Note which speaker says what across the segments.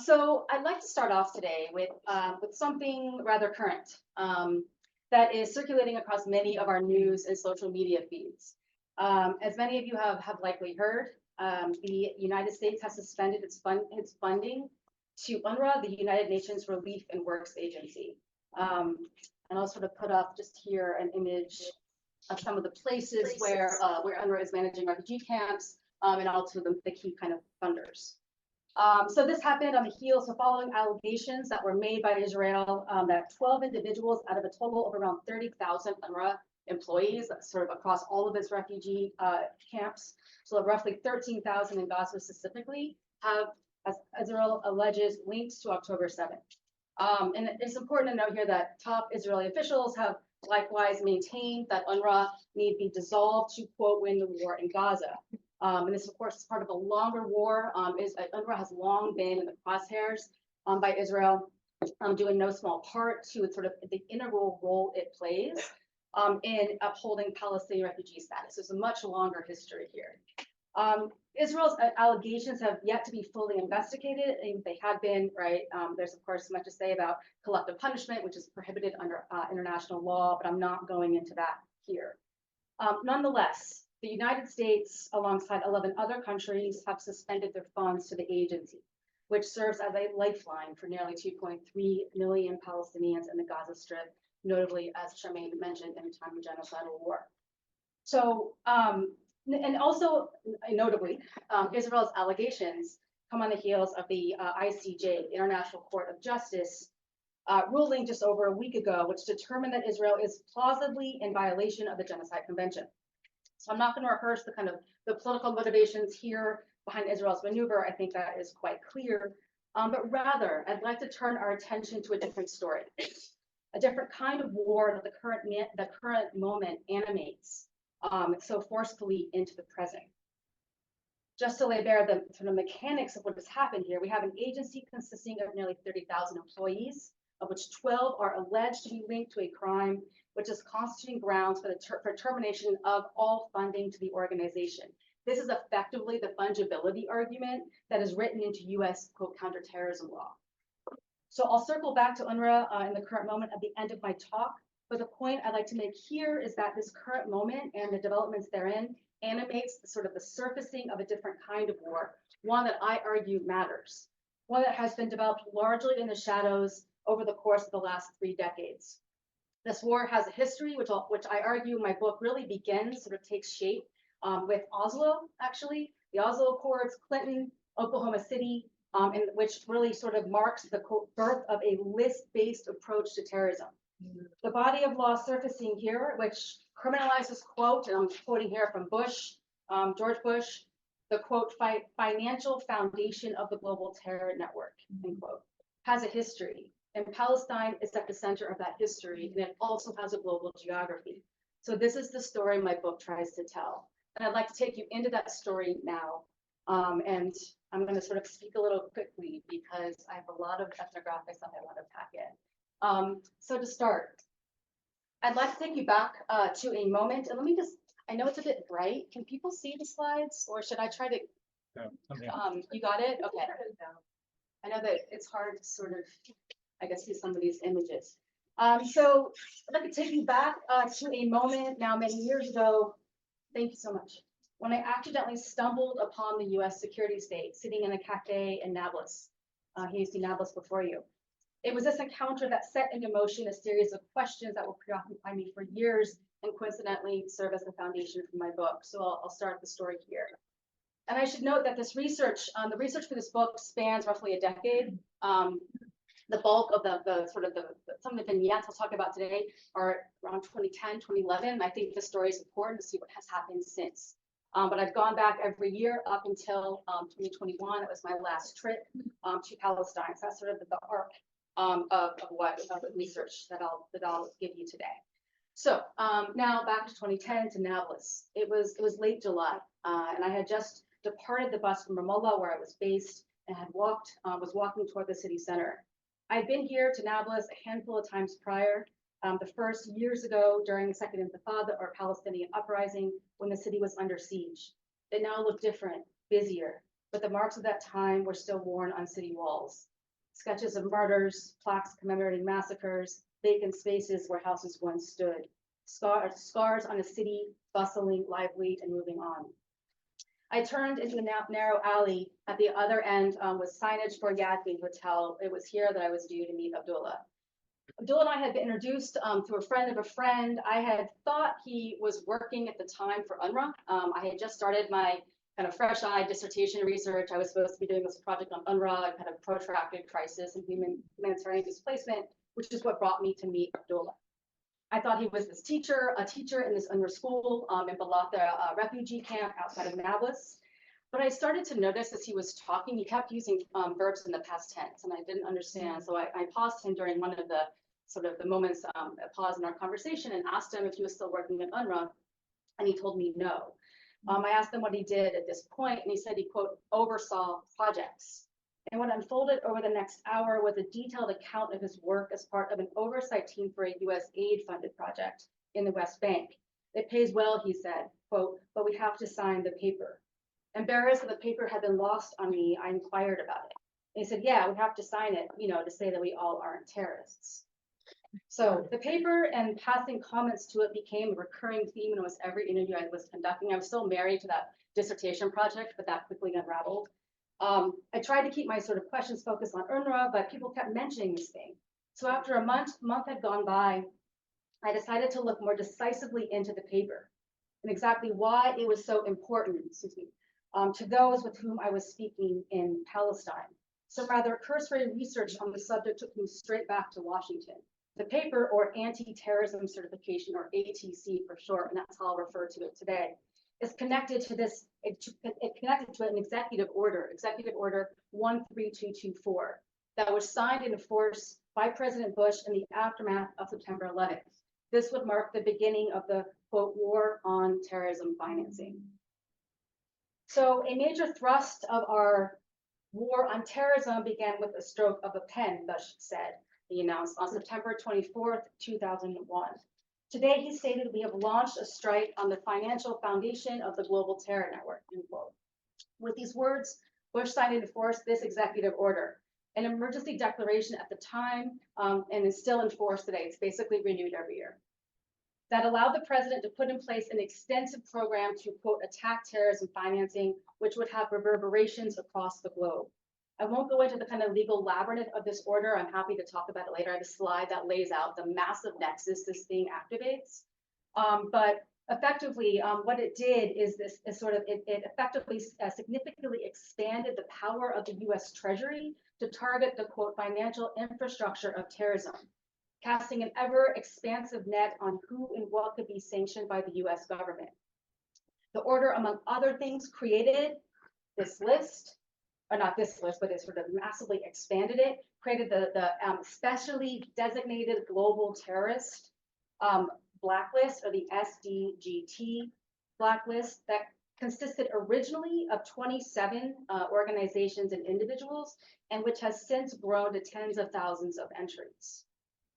Speaker 1: So I'd like to start off today with something rather current that is circulating across many of our news and social media feeds. As many of you have likely heard, the United States has suspended its funding to UNRWA, the United Nations Relief and Works Agency. And I'll sort of put up just here an image of some of the places where UNRWA is managing refugee camps and also the key kind of funders. So this happened on the heels of following allegations that were made by Israel that 12 individuals out of a total of around 30,000 UNRWA employees, sort of across all of its refugee camps, so roughly 13,000 in Gaza specifically, have, as Israel alleges, links to October 7th. And it's important to note here that top Israeli officials have likewise maintained that UNRWA need be dissolved to, quote, win the war in Gaza. And this, of course, is part of a longer war. UNRWA has long been in the crosshairs by Israel, doing no small part to sort of the integral role it plays in upholding Palestinian refugee status. There's a much longer history here. Israel's allegations have yet to be fully investigated, and they have been, right? There's, of course, much to say about collective punishment, which is prohibited under international law, but I'm not going into that here. Nonetheless, the United States, alongside 11 other countries, have suspended their funds to the agency, which serves as a lifeline for nearly 2.3 million Palestinians in the Gaza Strip, notably, as Charmaine mentioned, in a time of genocidal war. So, and also, notably, Israel's allegations come on the heels of the ICJ, International Court of Justice, ruling just over a week ago, which determined that Israel is plausibly in violation of the Genocide Convention. So I'm not going to rehearse the political motivations here behind Israel's maneuver. I think that is quite clear. But rather, I'd like to turn our attention to a different story, a different kind of war that the current moment animates so forcefully into the present. Just to lay bare the sort of mechanics of what has happened here, we have an agency consisting of nearly 30,000 employees, of which 12 are alleged to be linked to a crime, which is constituting grounds for termination of all funding to the organization. This is effectively the fungibility argument that is written into US, quote, counterterrorism law. So I'll circle back to UNRWA in the current moment at the end of my talk, but the point I'd like to make here is that this current moment and the developments therein animates sort of the surfacing of a different kind of war, one that I argue matters, one that has been developed largely in the shadows over the course of the last 3 decades. This war has a history, which I argue my book really begins, sort of takes shape with Oslo, actually, the Oslo Accords, Clinton, Oklahoma City, and which really sort of marks the birth of a list-based approach to terrorism. The body of law surfacing here, which criminalizes, quote, and I'm quoting here from Bush, George Bush, the quote, financial foundation of the global terror network, end quote, has a history. And Palestine is at the center of that history, and it also has a global geography. So this is the story my book tries to tell. And I'd like to take you into that story now. And I'm going to sort of speak a little quickly because I have a lot of ethnographics that I want to pack in. So to start, I'd like to take you back to a moment. And let me just, I know it's a bit bright. Can people see the slides, or should I try to? You got it? Okay. I know that it's hard to sort of, I guess, see some of these images. So I'd like to take you back to a moment now many years ago. Thank you so much. When I accidentally stumbled upon the US security state sitting in a cafe in Nablus. Here you see Nablus before you. It was this encounter that set into motion a series of questions that will preoccupy me for years and coincidentally serve as the foundation for my book. So I'll start the story here. And I should note that this research, the research for this book spans roughly a decade. The bulk of some of the vignettes I'll talk about today are around 2010, 2011. I think the story is important to see what has happened since. But I've gone back every year up until 2021. It was my last trip to Palestine. So that's sort of the arc of the research that I'll give you today. So now back to 2010 to Nablus. It was late July, and I had just departed the bus from Ramallah, where I was based, and was walking toward the city center. I'd been here to Nablus a handful of times prior. The first years ago during the Second Intifada or Palestinian uprising when the city was under siege. It now looked different, busier. but the marks of that time were still worn on city walls. Sketches of murders, plaques commemorating massacres, vacant spaces where houses once stood, scars on a city bustling, lively, and moving on. I turned into a narrow alley. At the other end was signage for Yadmin Hotel. It was here that I was due to meet Abdullah. Abdullah and I had been introduced through a friend of a friend. I had thought he was working at the time for UNRWA. I had just started my kind of fresh-eyed dissertation research. I was supposed to be doing this project on UNRWA, kind of protracted crisis and humanitarian displacement, which is what brought me to meet Abdullah. I thought he was a teacher in this UNRWA school in Balata refugee camp outside of Nablus. But I started to notice as he was talking, he kept using verbs in the past tense, and I didn't understand. So I paused him during one of the moments, a pause in our conversation, and asked him if he was still working at UNRWA, and he told me no. I asked him what he did at this point, and he said he, quote, oversaw projects. And what unfolded over the next hour was a detailed account of his work as part of an oversight team for a US aid-funded project in the West Bank. It pays well, he said, quote, but we have to sign the paper. Embarrassed that the paper had been lost on me, I inquired about it. And he said, yeah, we have to sign it, to say that we all aren't terrorists. So the paper and passing comments to it became a recurring theme in almost every interview I was conducting. I was still married to that dissertation project, but that quickly unraveled. I tried to keep my sort of questions focused on UNRWA, but people kept mentioning this thing. So after a month had gone by, I decided to look more decisively into the paper and exactly why it was so important, to those with whom I was speaking in Palestine. Some rather cursory research on the subject took me straight back to Washington. The paper, or Anti-Terrorism Certification, or ATC for short, and that's how I'll refer to it today, is connected to this, it connected to an executive order 13224, that was signed into force by President Bush in the aftermath of September 11th. This would mark the beginning of the, quote, war on terrorism financing. So a major thrust of our war on terrorism began with a stroke of a pen, Bush said, he announced on September 24th, 2001. Today, he stated, we have launched a strike on the financial foundation of the global terror network, end quote. With these words, Bush signed into force this executive order, an emergency declaration at the time, and is still in force today. It's basically renewed every year. That allowed the president to put in place an extensive program to, quote, attack terrorism financing, which would have reverberations across the globe. I won't go into the kind of legal labyrinth of this order. I'm happy to talk about it later. I have a slide that lays out the massive nexus this thing activates. But effectively, what it did is it effectively significantly expanded the power of the US Treasury to target the, quote, financial infrastructure of terrorism, casting an ever expansive net on who and what could be sanctioned by the US government. The order, among other things, created this list, or not this list, but it sort of massively expanded it, created the specially designated global terrorist blacklist, or the SDGT blacklist, that consisted originally of 27 organizations and individuals, and which has since grown to tens of thousands of entries.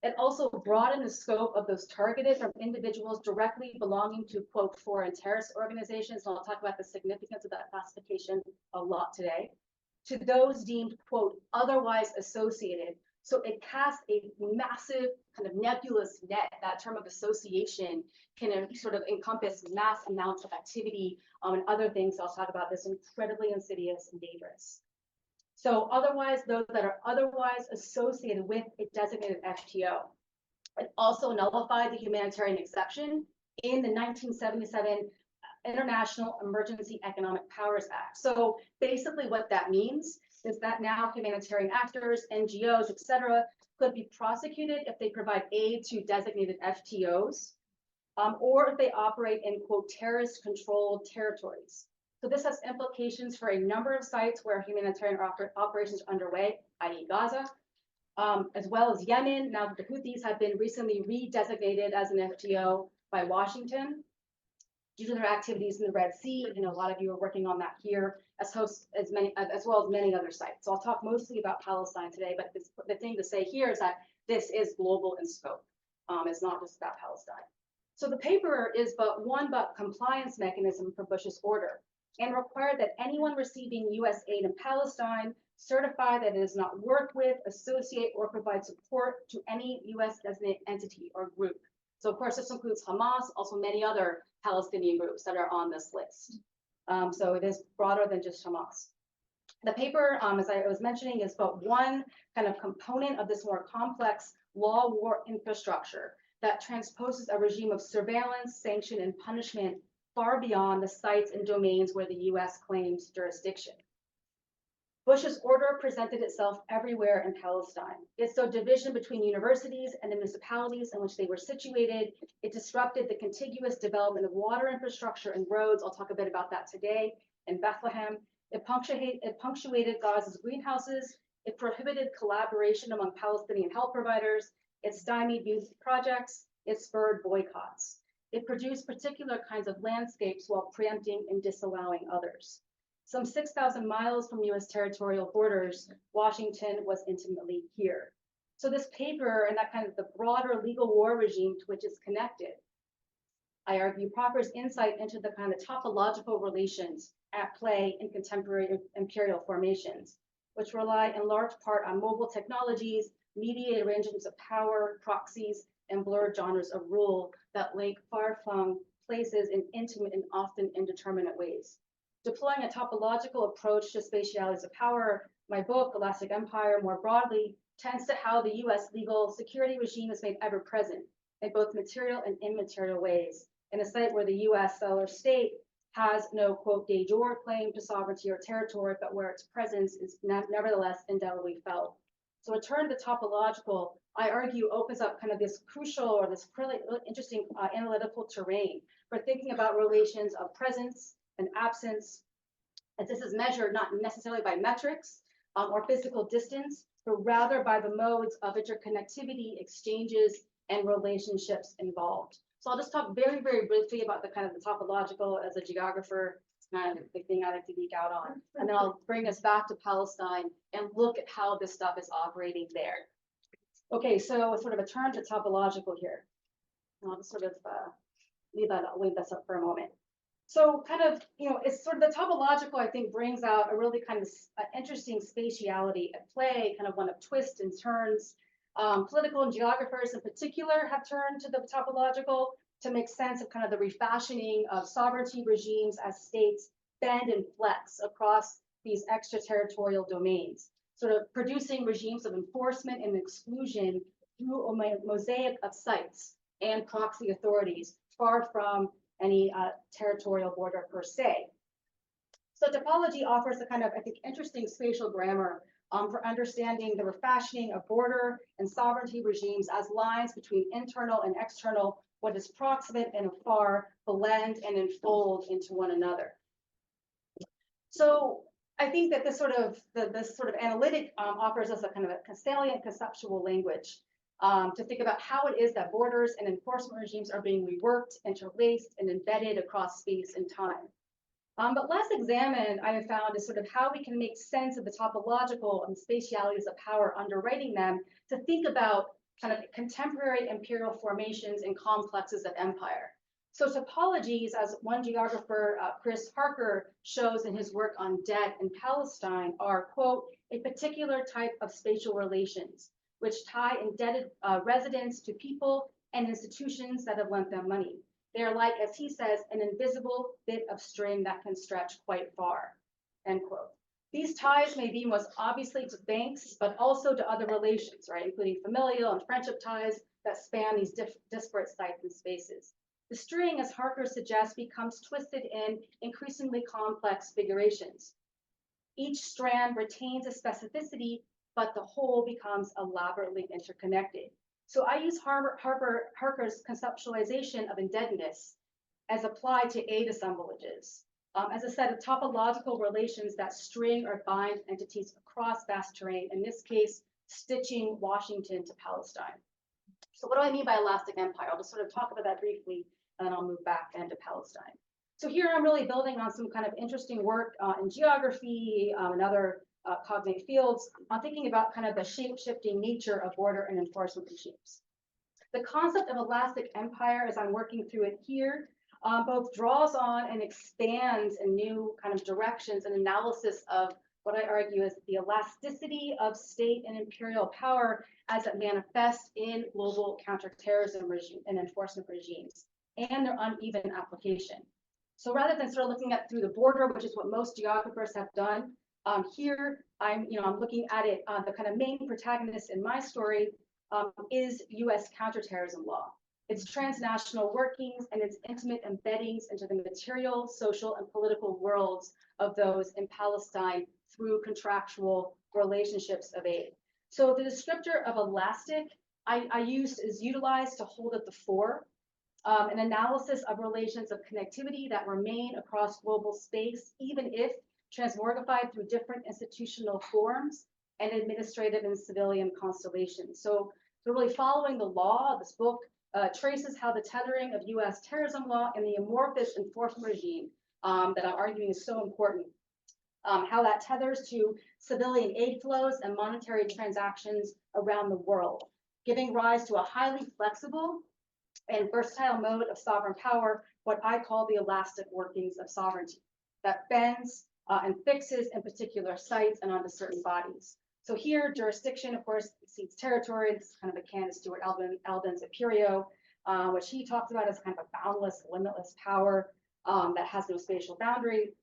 Speaker 1: It also broadened the scope of those targeted from individuals directly belonging to, quote, foreign terrorist organizations, and I'll talk about the significance of that classification a lot today, to those deemed, quote, otherwise associated. So it casts a massive kind of nebulous net. That term of association can sort of encompass mass amounts of activity and other things. I'll talk about this, incredibly insidious and dangerous. So otherwise, those that are otherwise associated with a designated FTO. It also nullified the humanitarian exception in the 1977 International Emergency Economic Powers Act. So basically what that means is that now humanitarian actors, NGOs, et cetera, could be prosecuted if they provide aid to designated FTOs, or if they operate in, quote, terrorist-controlled territories. So this has implications for a number of sites where humanitarian operations are underway, i.e. Gaza, as well as Yemen. Now the Houthis have been recently re-designated as an FTO by Washington due to their activities in the Red Sea. A lot of you are working on that here, as well as many other sites. So I'll talk mostly about Palestine today, but the thing to say here is that this is global in scope. It's not just about Palestine. So the paper is but one compliance mechanism for Bush's order. and required that anyone receiving US aid in Palestine certify that it does not work with, associate, or provide support to any US designated entity or group. So of course, this includes Hamas, also many other Palestinian groups that are on this list. So it is broader than just Hamas. The paper, as I was mentioning, is but one kind of component of this more complex law war infrastructure that transposes a regime of surveillance, sanction, and punishment far beyond the sites and domains where the US claims jurisdiction. Bush's order presented itself everywhere in Palestine. It sowed division between universities and the municipalities in which they were situated. It disrupted the contiguous development of water infrastructure and roads. I'll talk a bit about that today in Bethlehem. It punctuated Gaza's greenhouses. It prohibited collaboration among Palestinian health providers. It stymied youth projects. It spurred boycotts. It produced particular kinds of landscapes while preempting and disallowing others. Some 6,000 miles from US territorial borders, Washington was intimately here. So this paper and that kind of the broader legal war regime to which it's connected, I argue, proffers insight into the kind of topological relations at play in contemporary imperial formations, which rely in large part on mobile technologies, mediated arrangements of power, proxies, and blurred genres of rule that link far-flung places in intimate and often indeterminate ways. Deploying a topological approach to spatialities of power, my book, Elastic Empire, more broadly, tends to how the US legal security regime is made ever present in both material and immaterial ways, in a site where the US settler state has no, quote, de jure claim to sovereignty or territory, but where its presence is nevertheless indelibly felt. So a turn to topological, I argue, opens up kind of this crucial or this really interesting analytical terrain for thinking about relations of presence and absence, as this is measured not necessarily by metrics or physical distance, but rather by the modes of interconnectivity, exchanges, and relationships involved. So I'll just talk very, very briefly about the kind of the topological as a geographer. It's kind of the thing I like to geek out on. And then I'll bring us back to Palestine and look at how this stuff is operating there. Okay, so sort of a turn to topological here. I'll just sort of leave this up for a moment. So kind of, it's sort of the topological, I think, brings out a really kind of interesting spatiality at play, kind of one of twists and turns. Political and geographers in particular have turned to the topological to make sense of kind of the refashioning of sovereignty regimes as states bend and flex across these extraterritorial domains, sort of producing regimes of enforcement and exclusion through a mosaic of sites and proxy authorities far from any territorial border per se. So topology offers a kind of, I think, interesting spatial grammar for understanding the refashioning of border and sovereignty regimes as lines between internal and external, what is proximate and afar, blend and enfold into one another. So I think that this sort of analytic offers us a kind of a salient conceptual language to think about how it is that borders and enforcement regimes are being reworked, interlaced, and embedded across space and time. But less examined, I have found, is sort of how we can make sense of the topological and spatialities of power underwriting them to think about kind of contemporary imperial formations and complexes of empire. So topologies, as one geographer, Chris Harker, shows in his work on debt in Palestine, are, quote, a particular type of spatial relations, which tie indebted residents to people and institutions that have lent them money. They are like, as he says, an invisible bit of string that can stretch quite far, end quote. These ties may be most obviously to banks, but also to other relations, right, including familial and friendship ties that span these disparate sites and spaces. The string, as Harker suggests, becomes twisted in increasingly complex figurations. Each strand retains a specificity, but the whole becomes elaborately interconnected. So I use Harker's conceptualization of indebtedness as applied to aid assemblages, as a set of topological relations that string or bind entities across vast terrain, in this case, stitching Washington to Palestine. So what do I mean by elastic empire? I'll just sort of talk about that briefly, and then I'll move back into Palestine. So here I'm really building on some kind of interesting work in geography and other cognate fields on thinking about kind of the shape-shifting nature of border and enforcement regimes. The concept of elastic empire, as I'm working through it here, both draws on and expands in new kind of directions and analysis of what I argue is the elasticity of state and imperial power as it manifests in global counterterrorism regime and enforcement regimes and their uneven application. So rather than sort of looking at through the border, which is what most geographers have done, here I'm looking at it. The kind of main protagonist in my story is U.S. counterterrorism law, its transnational workings and its intimate embeddings into the material, social, and political worlds of those in Palestine through contractual relationships of aid. So the descriptor of elastic is utilized to hold at the fore an analysis of relations of connectivity that remain across global space, even if transmorgified through different institutional forms and administrative and civilian constellations. So really following the law, this book traces how the tethering of US terrorism law and the amorphous enforcement regime that I'm arguing is so important, how that tethers to civilian aid flows and monetary transactions around the world, giving rise to a highly flexible and versatile mode of sovereign power, what I call the elastic workings of sovereignty, that bends and fixes in particular sites and onto certain bodies. So here, jurisdiction, of course, exceeds territory. This is kind of akin to Stuart Eldon's Imperio, which he talks about as kind of a boundless, limitless power that has no spatial boundary.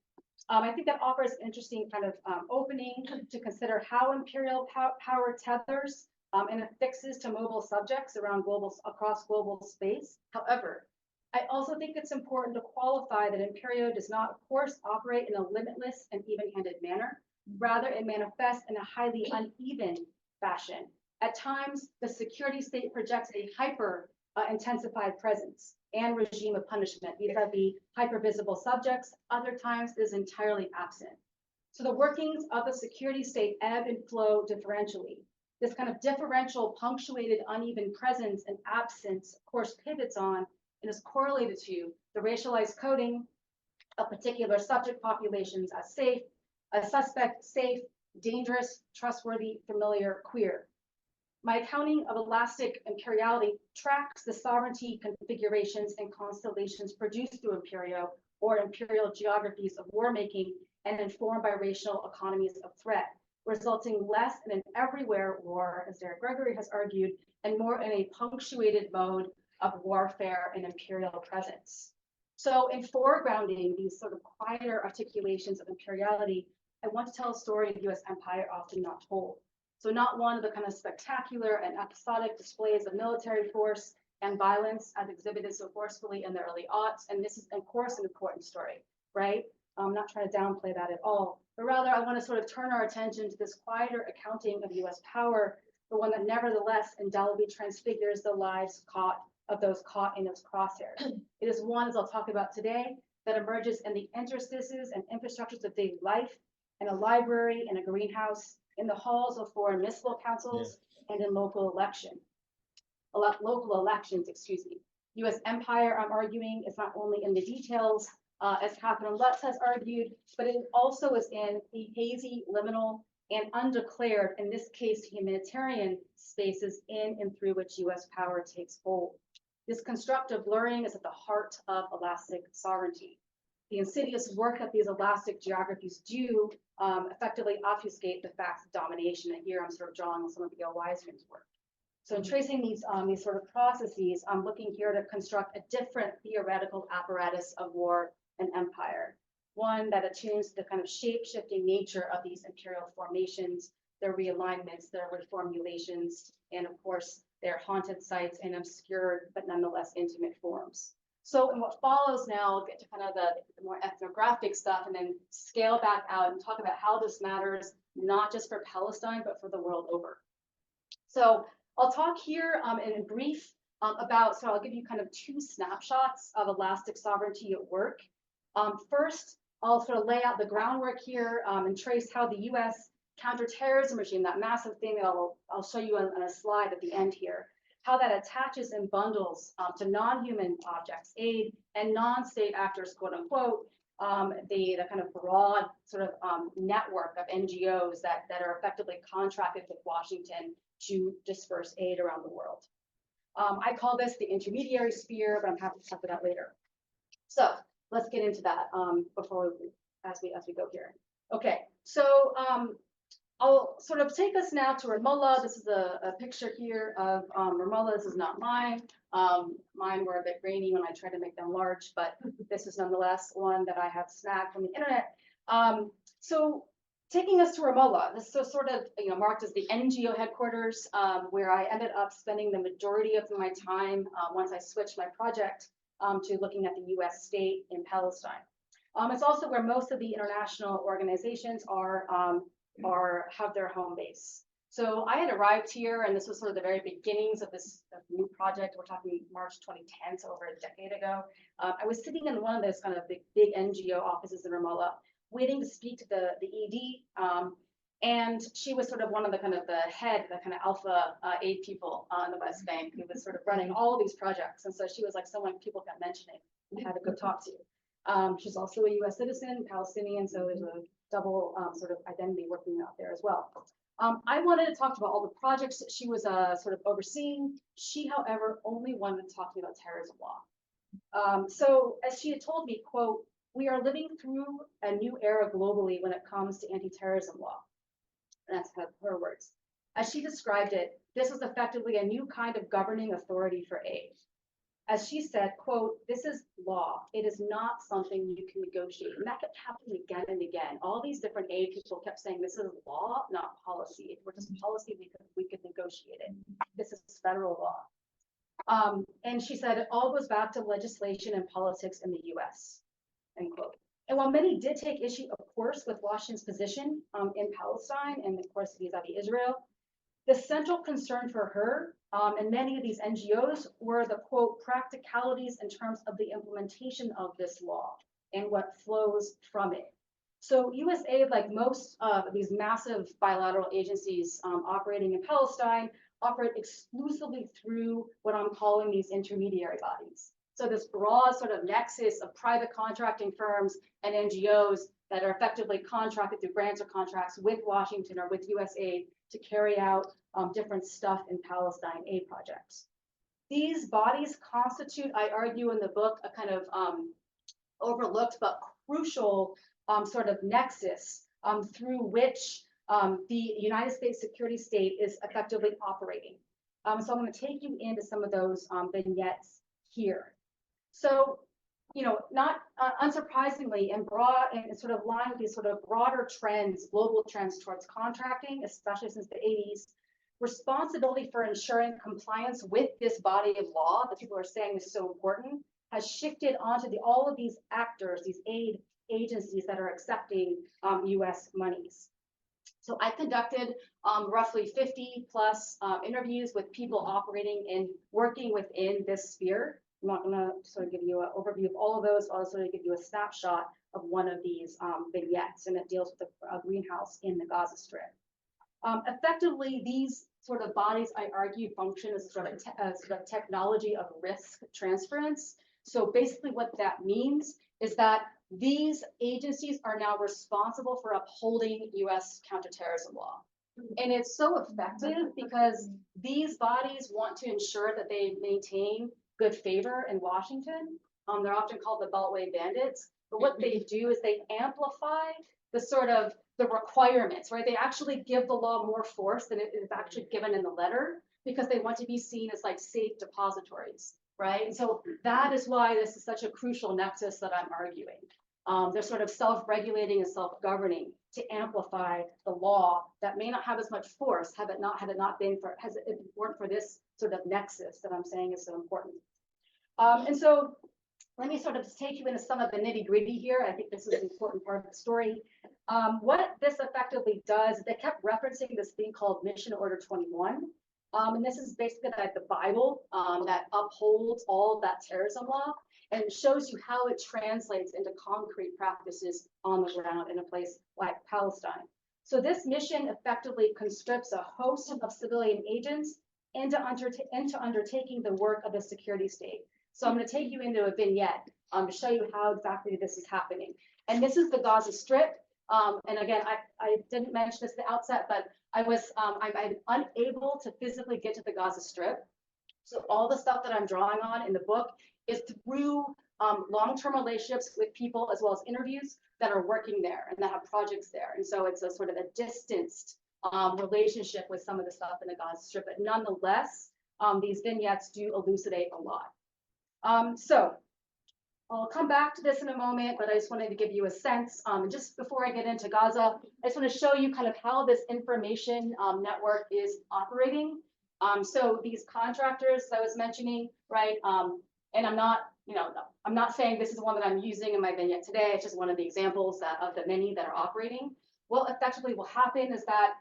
Speaker 1: I think that offers an interesting kind of opening to consider how imperial power tethers and affixes to mobile subjects across global space. However, I also think it's important to qualify that Imperio does not, of course, operate in a limitless and even-handed manner. Rather, it manifests in a highly uneven fashion. At times, the security state projects a hyper-intensified presence and regime of punishment, vis-a-vis hyper-visible subjects. Other times, it is entirely absent. So the workings of the security state ebb and flow differentially. This kind of differential, punctuated, uneven presence and absence, of course, pivots on and is correlated to the racialized coding of particular subject populations as safe, a suspect, safe, dangerous, trustworthy, familiar, queer. My accounting of elastic imperiality tracks the sovereignty configurations and constellations produced through Imperio or imperial geographies of war making and informed by racial economies of threat, resulting less in an everywhere war, as Derek Gregory has argued, and more in a punctuated mode of warfare and imperial presence. So in foregrounding these sort of quieter articulations of imperiality, I want to tell a story of US empire often not told. So not one of the kind of spectacular and episodic displays of military force and violence as exhibited so forcefully in the early aughts. And this is, of course, an important story, right? I'm not trying to downplay that at all, but rather I want to sort of turn our attention to this quieter accounting of US power, the one that nevertheless indelibly transfigures the lives of those caught in its crosshairs. It is one, as I'll talk about today, that emerges in the interstices and infrastructures of daily life, in a library, in a greenhouse, in the halls of foreign municipal councils, and in local elections, excuse me. US empire, I'm arguing, is not only in the details, as Catherine Lutz has argued, but it also is in the hazy, liminal, and undeclared, in this case, humanitarian spaces in and through which US power takes hold. This constructive blurring is at the heart of elastic sovereignty. The insidious work that these elastic geographies do effectively obfuscate the facts of domination. And here I'm sort of drawing on some of Gail Wiseman's work. So in tracing these sort of processes, I'm looking here to construct a different theoretical apparatus of war and empire, one that attunes to the kind of shape-shifting nature of these imperial formations, their realignments, their reformulations, and of course, their haunted sites and obscured but nonetheless intimate forms. So in what follows now, I'll get to kind of the more ethnographic stuff and then scale back out and talk about how this matters, not just for Palestine, but for the world over. So I'll talk here in brief so I'll give you kind of two snapshots of elastic sovereignty at work. First, I'll sort of lay out the groundwork here and trace how the US counterterrorism regime, that massive thing that I'll show you on a slide at the end here, how that attaches and bundles to non-human objects, aid, and non-state actors, quote unquote, the kind of broad sort of network of NGOs that are effectively contracted with Washington to disperse aid around the world. I call this the intermediary sphere, but I'm happy to talk about that later. So let's get into that before as we go here. Okay, so I'll sort of take us now to Ramallah. This is a picture here of Ramallah. This is not mine. Mine were a bit grainy when I tried to make them large, but this is nonetheless one that I have snagged from the internet. So taking us to Ramallah, this is sort of marked as the NGO headquarters, where I ended up spending the majority of my time once I switched my project to looking at the U.S. state in Palestine. It's also where most of the international organizations have their home base. So I had arrived here, and this was sort of the very beginnings of this new project. We're talking March 2010, so over a decade ago. I was sitting in one of those kind of big NGO offices in Ramallah, waiting to speak to the ED, and she was sort of one of the kind of the alpha aid people on the West Bank who was sort of running all of these projects. And so she was like someone people kept mentioning and had to go talk to. She's also a U.S. citizen, Palestinian, so there's a double sort of identity working out there as well. I wanted to talk about all the projects that she was sort of overseeing. She, however, only wanted to talk to me about terrorism law. So as she had told me, quote, "We are living through a new era globally when it comes to anti-terrorism law." And that's her words. As she described it, this was effectively a new kind of governing authority for aid. As she said, quote, "This is law. It is not something you can negotiate." And that kept happening again and again. All these different aid people kept saying, this is law, not policy. If we're just policy, we could negotiate it. This is federal law. And she said, it all goes back to legislation and politics in the US, end quote. And while many did take issue, of course, with Washington's position in Palestine and, of course, vis-a-vis Israel, the central concern for her and many of these NGOs were the, quote, practicalities in terms of the implementation of this law and what flows from it. So USAID, like most of these massive bilateral agencies operating in Palestine, operate exclusively through what I'm calling these intermediary bodies. So this broad sort of nexus of private contracting firms and NGOs that are effectively contracted through grants or contracts with Washington or with USAID to carry out different stuff in Palestine aid projects. These bodies constitute, I argue in the book, a kind of overlooked but crucial sort of nexus through which the United States security state is effectively operating. So I'm going to take you into some of those vignettes here. So, not unsurprisingly, and sort of line with these sort of broader trends, global trends towards contracting, especially since the 80s, responsibility for ensuring compliance with this body of law that people are saying is so important has shifted onto all of these actors, these aid agencies that are accepting US monies. So I conducted roughly 50 plus interviews with people operating and working within this sphere. I'm not going to sort of give you an overview of all of those. I'll sort of give you a snapshot of one of these vignettes, and it deals with a greenhouse in the Gaza Strip. Effectively, these sort of bodies, I argue, function as sort of technology of risk transference. So basically what that means is that these agencies are now responsible for upholding US counterterrorism law. And it's so effective because these bodies want to ensure that they maintain good favor in Washington. They're often called the Beltway Bandits. But what they do is they amplify the requirements, right? They actually give the law more force than it is actually given in the letter because they want to be seen as like safe depositories, right? And so that is why this is such a crucial nexus that I'm arguing. They're sort of self-regulating and self-governing to amplify the law that may not have as much force had it weren't for this sort of nexus that I'm saying is so important. And so let me sort of take you into some of the nitty-gritty here. I think this is an important part of the story. What this effectively does, they kept referencing this thing called Mission Order 21. And this is basically like the Bible that upholds all of that terrorism law and shows you how it translates into concrete practices on the ground in a place like Palestine. So this mission effectively conscripts a host of civilian agents into undertaking the work of the security state. So I'm going to take you into a vignette to show you how exactly this is happening. And this is the Gaza Strip. And again, I didn't mention this at the outset, but I'm unable to physically get to the Gaza Strip. So all the stuff that I'm drawing on in the book is through long-term relationships with people as well as interviews that are working there and that have projects there. And so it's a sort of a distanced relationship with some of the stuff in the Gaza Strip, but nonetheless, these vignettes do elucidate a lot. So I'll come back to this in a moment, but I just wanted to give you a sense. Just before I get into Gaza, I just want to show you kind of how this information network is operating. So these contractors that I was mentioning, right? And I'm not, I'm not saying this is the one that I'm using in my vignette today. It's just one of the examples of the many that are operating. What effectively will happen is that,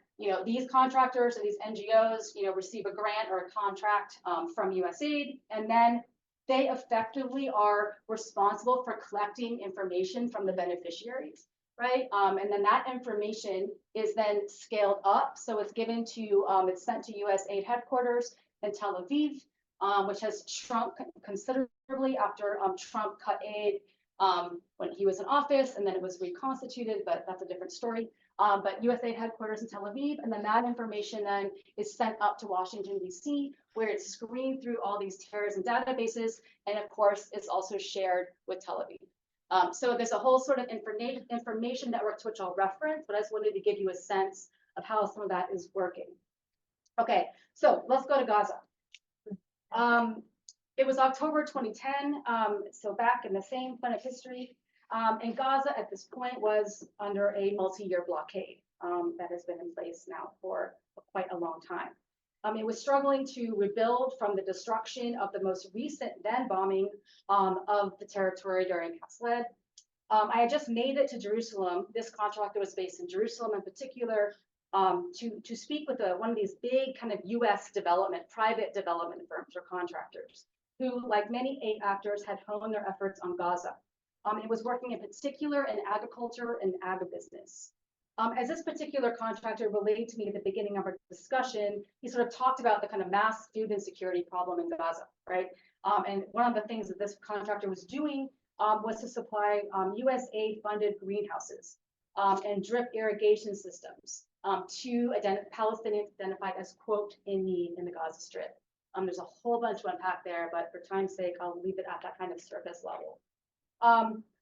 Speaker 1: these contractors and these NGOs, receive a grant or a contract from USAID, and then they effectively are responsible for collecting information from the beneficiaries, right? And then that information is then scaled up. So it's given to, it's sent to USAID headquarters in Tel Aviv, which has shrunk considerably after Trump cut aid when he was in office, and then it was reconstituted, but that's a different story. But USAID headquarters in Tel Aviv, and then that information then is sent up to Washington, D.C., where it's screened through all these terrorism databases, and of course, it's also shared with Tel Aviv. So there's a whole sort of information network to which I'll reference, but I just wanted to give you a sense of how some of that is working. Okay, so let's go to Gaza. It was October 2010, so back in the same kind of history. And Gaza at this point was under a multi-year blockade that has been in place now for quite a long time. It was struggling to rebuild from the destruction of the most recent then bombing of the territory during Hasled. I had just made it to Jerusalem. This contractor was based in Jerusalem in particular to speak with one of these big kind of US private development firms or contractors who, like many aid actors, had honed their efforts on Gaza. It was working in particular in agriculture and agribusiness. As this particular contractor relayed to me at the beginning of our discussion, he sort of talked about the kind of mass food insecurity problem in Gaza, right? And one of the things that this contractor was doing was to supply USAID-funded greenhouses and drip irrigation systems to Palestinians identified as, quote, in need in the Gaza Strip. There's a whole bunch to unpack there, but for time's sake, I'll leave it at that kind of surface level.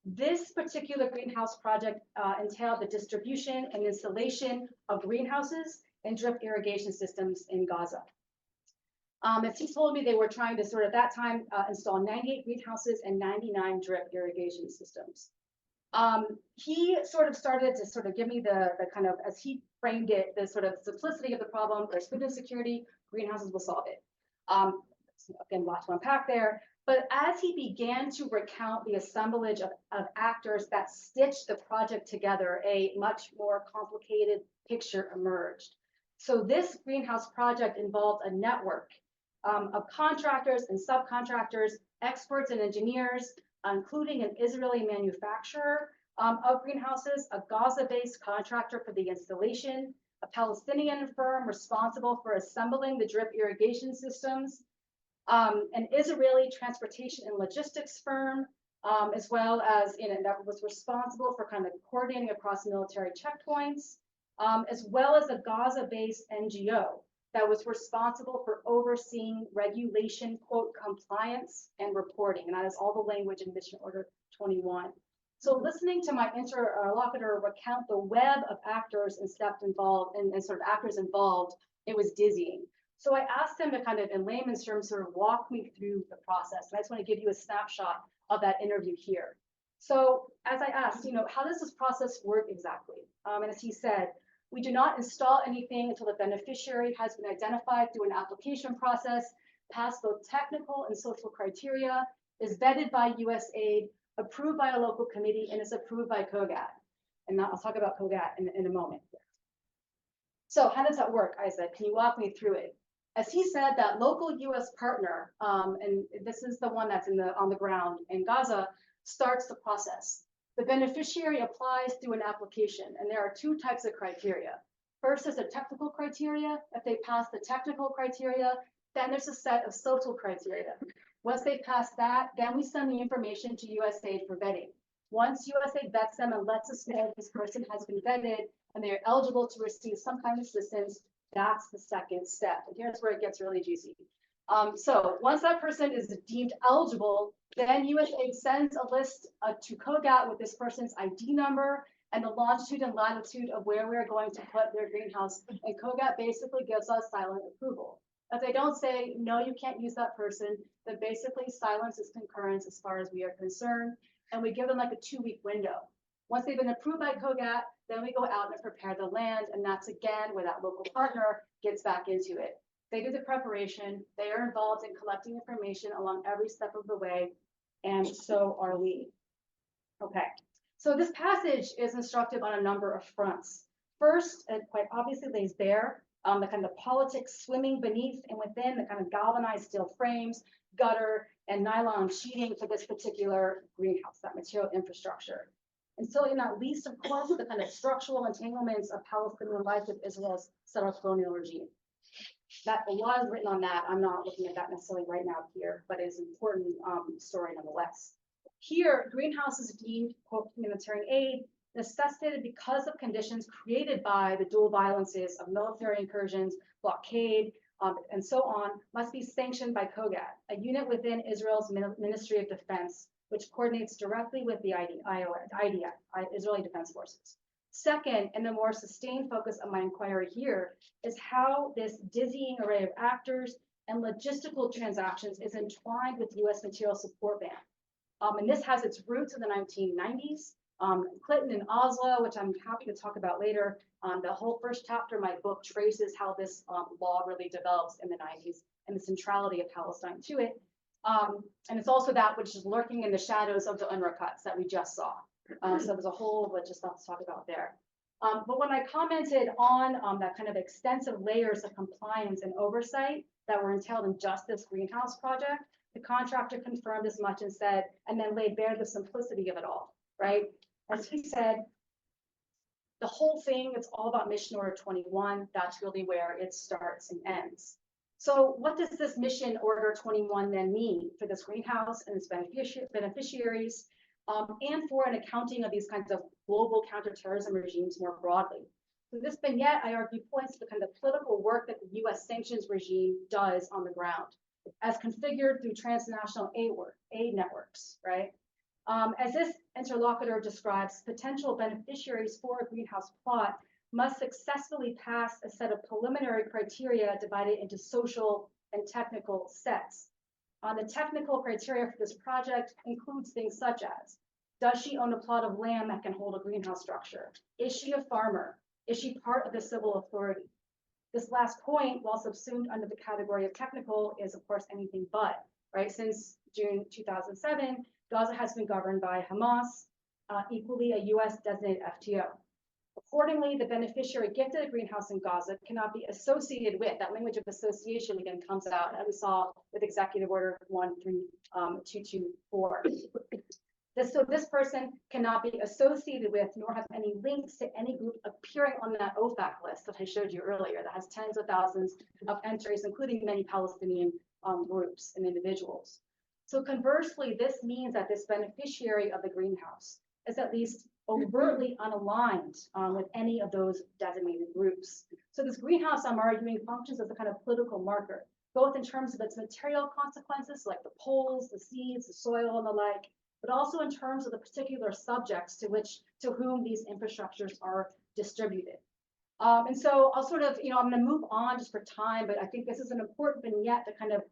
Speaker 1: This particular greenhouse project entailed the distribution and installation of greenhouses and drip irrigation systems in Gaza. As he told me, they were trying to sort of at that time install 98 greenhouses and 99 drip irrigation systems. He sort of started to sort of give me the kind of, as he framed it, the sort of simplicity of the problem. There's food insecurity, greenhouses will solve it. Again, a lot to unpack there. But as he began to recount the assemblage of actors that stitched the project together, a much more complicated picture emerged. So this greenhouse project involved a network of contractors and subcontractors, experts and engineers, including an Israeli manufacturer of greenhouses, a Gaza-based contractor for the installation, a Palestinian firm responsible for assembling the drip irrigation systems, an Israeli transportation and logistics firm, as well as that was responsible for kind of coordinating across military checkpoints, as well as a Gaza-based NGO that was responsible for overseeing regulation, quote, compliance and reporting. And that is all the language in Mission Order 21. So listening to my interlocutor recount the web of actors and steps involved and sort of actors involved, it was dizzying. So I asked him to kind of, in layman's terms, sort of walk me through the process. And I just want to give you a snapshot of that interview here. So as I asked, how does this process work exactly? And as he said, we do not install anything until the beneficiary has been identified through an application process, passed both technical and social criteria, is vetted by USAID, approved by a local committee, and is approved by COGAT. And I'll talk about COGAT in a moment. So how does that work? I said, can you walk me through it? As he said, that local US partner, and this is the one that's on the ground in Gaza, starts the process. The beneficiary applies through an application, and there are two types of criteria. First is the technical criteria. If they pass the technical criteria, then there's a set of social criteria. Once they pass that, then we send the information to USAID for vetting. Once USAID vets them and lets us know this person has been vetted and they're eligible to receive some kind of assistance, that's the second step. And here's where it gets really juicy. So once that person is deemed eligible, then USAID sends a list to COGAT with this person's ID number and the longitude and latitude of where we're going to put their greenhouse. And COGAT basically gives us silent approval. If they don't say, no, you can't use that person, then basically silence is concurrence as far as we are concerned. And we give them like a 2-week window. Once they've been approved by COGAT, then we go out and prepare the land. And that's again where that local partner gets back into it. They do the preparation. They are involved in collecting information along every step of the way. And so are we. Okay. So this passage is instructive on a number of fronts. First, it quite obviously lays bare the kind of politics swimming beneath and within the kind of galvanized steel frames, gutter, and nylon sheeting for this particular greenhouse, that material infrastructure. And so not least, of course, the kind of structural entanglements of Palestinian life with Israel's settler colonial regime. That a lot is written on that. I'm not looking at that necessarily right now here, but it's an important story nonetheless. Here, greenhouse is deemed, quote, humanitarian aid, necessitated because of conditions created by the dual violences of military incursions, blockade, and so on, must be sanctioned by COGAT, a unit within Israel's Ministry of Defense, which coordinates directly with the IDF, Israeli Defense Forces. Second, and the more sustained focus of my inquiry here, is how this dizzying array of actors and logistical transactions is entwined with U.S. material support ban. And this has its roots in the 1990s. Clinton and Oslo, which I'm happy to talk about later. The whole first chapter of my book traces how this law really develops in the 90s and the centrality of Palestine to it. And it's also that which is lurking in the shadows of the UNRWA cuts that we just saw. So there's a whole bunch of stuff to talk about there. But when I commented on that kind of extensive layers of compliance and oversight that were entailed in just this greenhouse project, the contractor confirmed as much and said, and then laid bare the simplicity of it all, right? As he said, the whole thing, it's all about Mission Order 21. That's really where it starts and ends. So what does this Mission Order 21 then mean for this greenhouse and its beneficiaries, and for an accounting of these kinds of global counterterrorism regimes more broadly? So this vignette, I argue, points to the kind of political work that the US sanctions regime does on the ground, as configured through transnational aid networks, right? As this interlocutor describes, potential beneficiaries for a greenhouse plot must successfully pass a set of preliminary criteria divided into social and technical sets. The technical criteria for this project includes things such as, does she own a plot of land that can hold a greenhouse structure? Is she a farmer? Is she part of the civil authority? This last point, while subsumed under the category of technical, is of course anything but, right? Since June 2007, Gaza has been governed by Hamas, equally a US designated FTO. Accordingly, the beneficiary gifted a greenhouse in Gaza cannot be associated with, that language of association again comes out, as we saw with Executive Order 13224. So this person cannot be associated with, nor have any links to any group appearing on that OFAC list that I showed you earlier, that has tens of thousands of entries, including many Palestinian groups and individuals. So conversely, this means that this beneficiary of the greenhouse is at least overtly unaligned with any of those designated groups. So this greenhouse, I'm arguing, functions as a kind of political marker, both in terms of its material consequences, like the poles, the seeds, the soil, and the like, but also in terms of the particular subjects to whom these infrastructures are distributed. And so I'll sort of, I'm going to move on just for time, but I think this is an important vignette to kind of,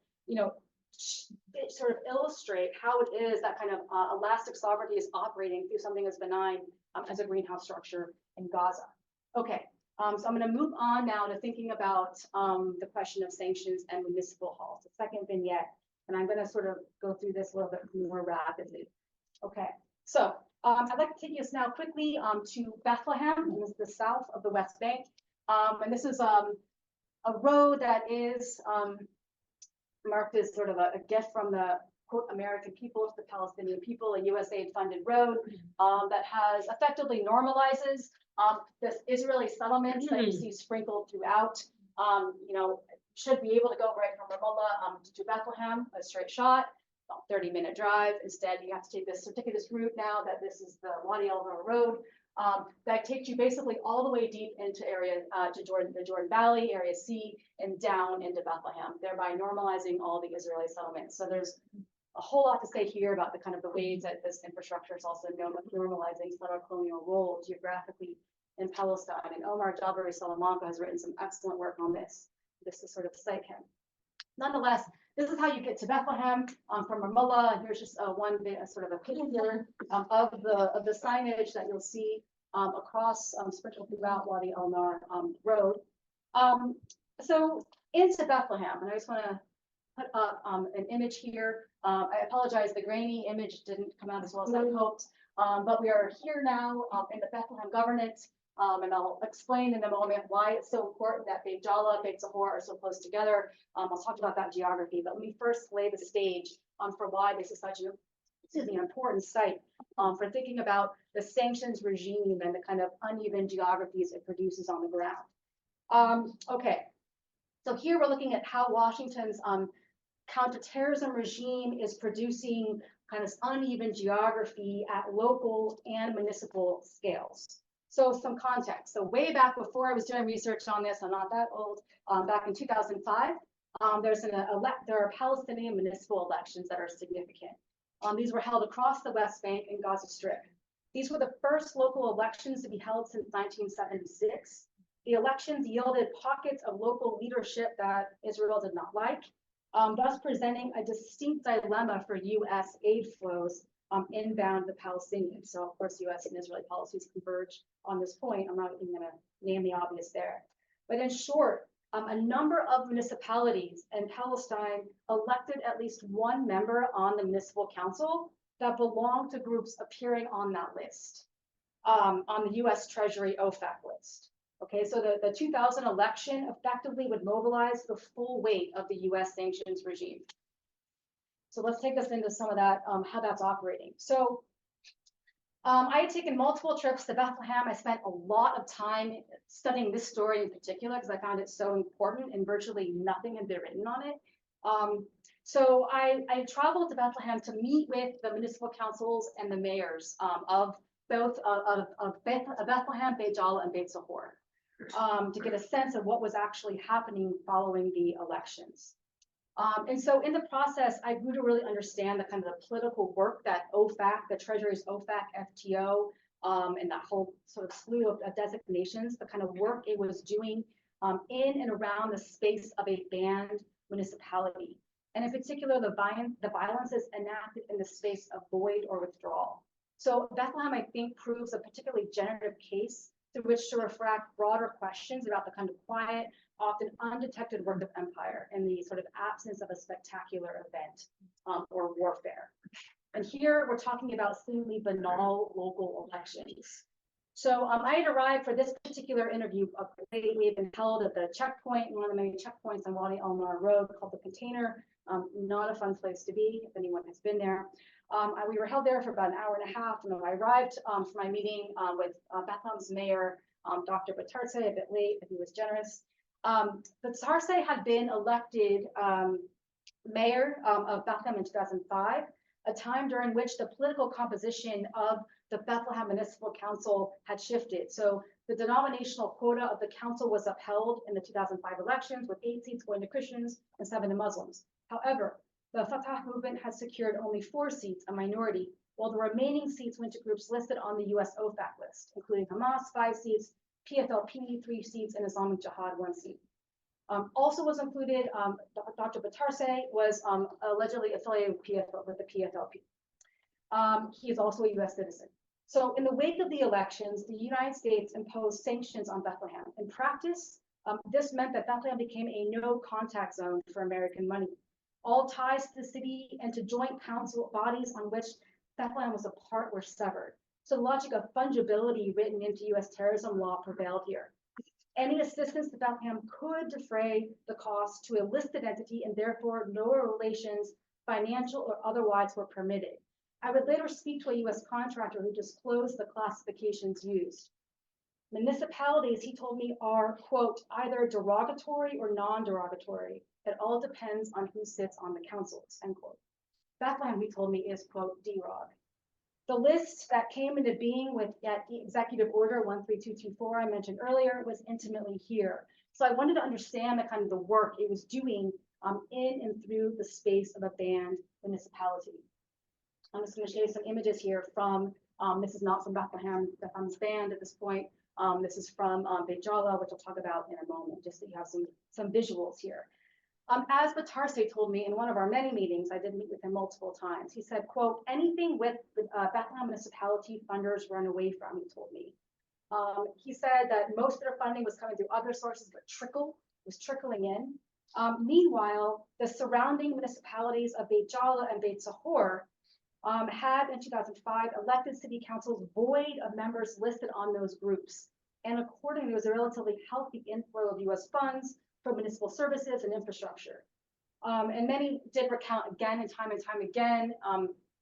Speaker 1: sort of illustrate how it is that kind of elastic sovereignty is operating through something as benign as a greenhouse structure in Gaza. Okay, so I'm going to move on now to thinking about the question of sanctions and municipal halls, the second vignette, and I'm going to sort of go through this a little bit more rapidly. Okay, so I'd like to take us now quickly to Bethlehem, and this is the south of the West Bank, and this is a road that is marked as sort of a gift from the, quote, American people to the Palestinian people, a USAID-funded road that has effectively normalizes this Israeli settlements that you see sprinkled throughout. Should be able to go right from Ramallah to Bethlehem, a straight shot, about 30-minute drive. Instead, you have to take this circuitous route now that this is the Wadi El-Hur Road. that takes you basically all the way deep into the Jordan Valley, Area C, and down into Bethlehem, thereby normalizing all the Israeli settlements. So there's a whole lot to say here about the kind of the ways that this infrastructure is also normalizing settler colonial role geographically in Palestine. And Omar Jabari Salamanca has written some excellent work on this, just to sort of cite him. Nonetheless, this is how you get to Bethlehem from Ramallah. And here's just one sort of a picture of the signage that you'll see across sprinkled throughout Wadi Al Nar Road. So into Bethlehem, and I just want to put up an image here. I apologize, the grainy image didn't come out as well as I hoped, but we are here now in the Bethlehem governance. And I'll explain in a moment why it's so important that Beit Jala, Beit Zahor are so close together. I'll talk about that geography, but let me first lay the stage for why this is such an important site for thinking about the sanctions regime and the kind of uneven geographies it produces on the ground. Okay, so here we're looking at how Washington's counterterrorism regime is producing kind of uneven geography at local and municipal scales. So some context. So way back before I was doing research on this, I'm not that old, back in 2005, there are Palestinian municipal elections that are significant. These were held across the West Bank and Gaza Strip. These were the first local elections to be held since 1976. The elections yielded pockets of local leadership that Israel did not like, thus presenting a distinct dilemma for U.S. aid flows inbound the Palestinians. So of course, U.S. and Israeli policies converge on this point. I'm not even going to name the obvious there. But in short, a number of municipalities in Palestine elected at least one member on the municipal council that belonged to groups appearing on that list, on the U.S. Treasury OFAC list. Okay, so the 2000 election effectively would mobilize the full weight of the U.S. sanctions regime. So let's take us into some of that, how that's operating. So I had taken multiple trips to Bethlehem. I spent a lot of time studying this story in particular because I found it so important and virtually nothing had been written on it. So I traveled to Bethlehem to meet with the municipal councils and the mayors of both Bethlehem, Beit Jala, and Beit Zahor to get a sense of what was actually happening following the elections. And so in the process, I grew to really understand the kind of the political work that OFAC, the Treasury's OFAC, FTO, and that whole sort of slew of designations, the kind of work it was doing in and around the space of a banned municipality. And in particular, the violences enacted in the space of void or withdrawal. So Bethlehem, I think, proves a particularly generative case through which to refract broader questions about the kind of quiet, often undetected work of empire and the sort of absence of a spectacular event or warfare. And here we're talking about seemingly banal local elections. So I had arrived for this particular interview. We had been held at the checkpoint, one of the many checkpoints on Wadi Al Nar Road called the Container. Not a fun place to be if anyone has been there. We were held there for about an hour and a half, and I arrived for my meeting with Bethlehem's mayor, Dr. Batarse, a bit late, but he was generous. Batarse had been elected mayor of Bethlehem in 2005, a time during which the political composition of the Bethlehem Municipal Council had shifted. So the denominational quota of the council was upheld in the 2005 elections, with 8 seats going to Christians and 7 to Muslims. However, the Fatah movement has secured only 4 seats, a minority, while the remaining seats went to groups listed on the US OFAC list, including Hamas, 5 seats, PFLP, 3 seats, and Islamic Jihad, 1 seat. Also was included, Dr. Batarse was allegedly affiliated with the PFLP. He is also a US citizen. So in the wake of the elections, the United States imposed sanctions on Bethlehem. In practice, this meant that Bethlehem became a no-contact zone for American money. All ties to the city and to joint council bodies on which Bethlehem was a part were severed. So the logic of fungibility written into US terrorism law prevailed here. Any assistance to Bethlehem could defray the cost to a listed entity, and therefore no relations, financial or otherwise, were permitted. I would later speak to a US contractor who disclosed the classifications used. Municipalities, he told me, are, quote, either derogatory or non-derogatory. It all depends on who sits on the councils, end quote. Bethlehem, he told me, is, quote, derog. The list that came into being with Executive Order 13224 I mentioned earlier was intimately here. So I wanted to understand the kind of the work it was doing in and through the space of a banned municipality. I'm just going to show you some images here from, this is not from Bethlehem's banned at this point. This is from Beit Jala, which I'll talk about in a moment, just so you have some visuals here. As Batarse told me in one of our many meetings, I did meet with him multiple times. He said, quote, anything with Bethlehem municipality funders run away from, he told me. He said that most of their funding was coming through other sources, but was trickling in. Meanwhile, the surrounding municipalities of Beit Jala and Beit Sahor had in 2005 elected city councils void of members listed on those groups. And accordingly, there was a relatively healthy inflow of US funds for municipal services and infrastructure. And many did recount again and time again,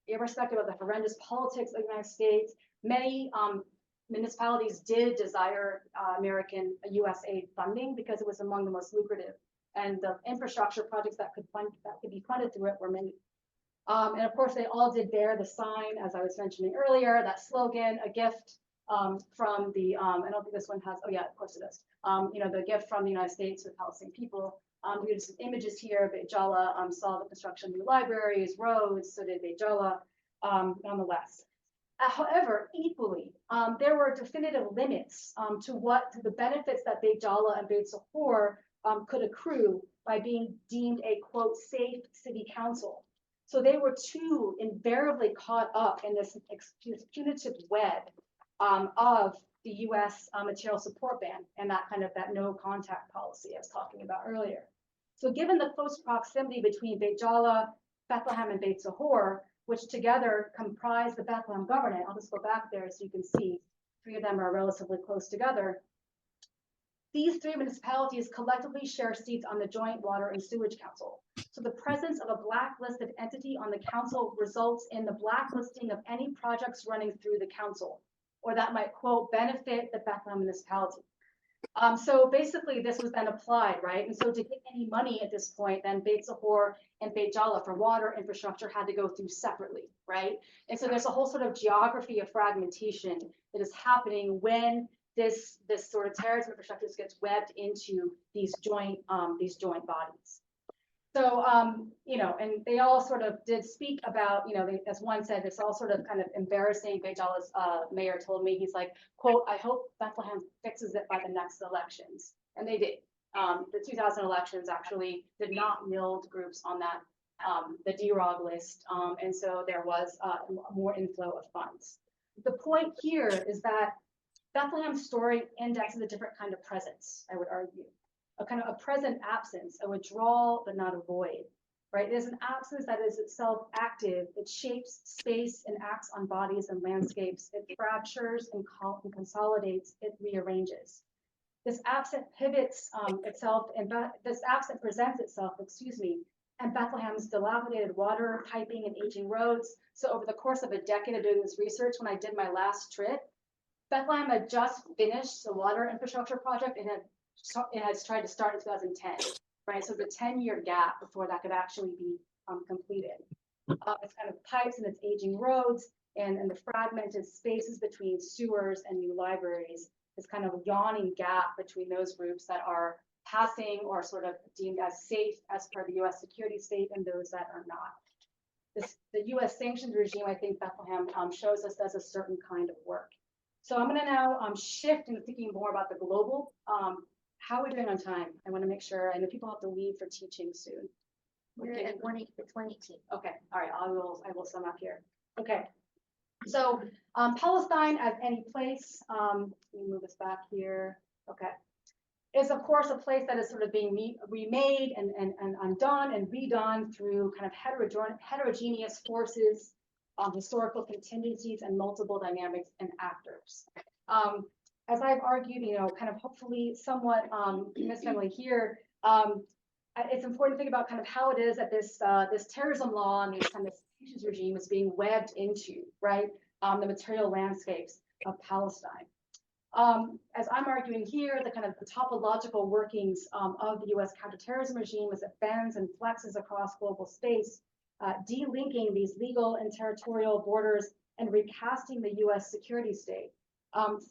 Speaker 1: irrespective of the horrendous politics of the United States, many municipalities did desire American USAID funding because it was among the most lucrative. And the infrastructure projects that could be funded through it were many. And of course, they all did bear the sign, as I was mentioning earlier, that slogan, a gift from the, I don't think this one has, oh yeah, of course it is. The gift from the United States to the Palestinian people. Here's some images here. Beit Jala saw the construction of new libraries, roads, so did Beit Jala nonetheless. However, equally, there were definitive limits to the benefits that Beit Jala and Beit Sahor could accrue by being deemed a, quote, safe city council. So they were too invariably caught up in this punitive web of the U.S. Material support ban and that no contact policy I was talking about earlier. So given the close proximity between Beit Jala, Bethlehem, and Beit Sahor, which together comprise the Bethlehem Governorate, I'll just go back there so you can see three of them are relatively close together. These three municipalities collectively share seats on the Joint Water and Sewage Council. So the presence of a blacklisted entity on the council results in the blacklisting of any projects running through the council, or that might, quote, benefit the Bethlehem municipality. So basically this was then applied, right? And so to get any money at this point, then Beit Sahor and Beit Jala for water infrastructure had to go through separately, right? And so there's a whole sort of geography of fragmentation that is happening when this sort of terrorism infrastructure gets webbed into these joint bodies. So, and they all sort of did speak about, as one said, it's all sort of kind of embarrassing. Beit Jala's mayor told me, he's like, quote, I hope Bethlehem fixes it by the next elections. And they did. The 2000 elections actually did not yield groups on that, the DROG list. And so there was more inflow of funds. The point here is that Bethlehem's story indexes a different kind of presence, I would argue. A kind of a present absence, a withdrawal, but not a void, right? There's an absence that is itself active. It shapes space and acts on bodies and landscapes. It fractures and consolidates. It rearranges. This absent pivots itself, and this absent presents itself, and Bethlehem's dilapidated water, piping, and aging roads. So over the course of a decade of doing this research, when I did my last trip, Bethlehem had just finished the water infrastructure project and it has tried to start in 2010, right? So the 10-year gap before that could actually be completed. It's kind of pipes and its aging roads and the fragmented spaces between sewers and new libraries, this kind of yawning gap between those groups that are passing or sort of deemed as safe as per the US security state and those that are not. The US sanctions regime, I think Bethlehem shows us does a certain kind of work. So I'm gonna now shift into thinking more about the global. How are we doing on time? I want to make sure. I know people have to leave for teaching soon.
Speaker 2: We're at 1:18.
Speaker 1: Okay, all right. I will sum up here. Okay, so Palestine as any place. Let me move this back here. Okay, is of course a place that is sort of being remade and undone and redone through kind of heterogeneous forces, historical contingencies, and multiple dynamics and actors. As I've argued, kind of hopefully somewhat convincingly here, it's important to think about kind of how it is that this terrorism law and this kind of sanctions regime is being webbed into, right, the material landscapes of Palestine. As I'm arguing here, the kind of the topological workings of the U.S. counterterrorism regime as it bends and flexes across global space, delinking these legal and territorial borders and recasting the US security state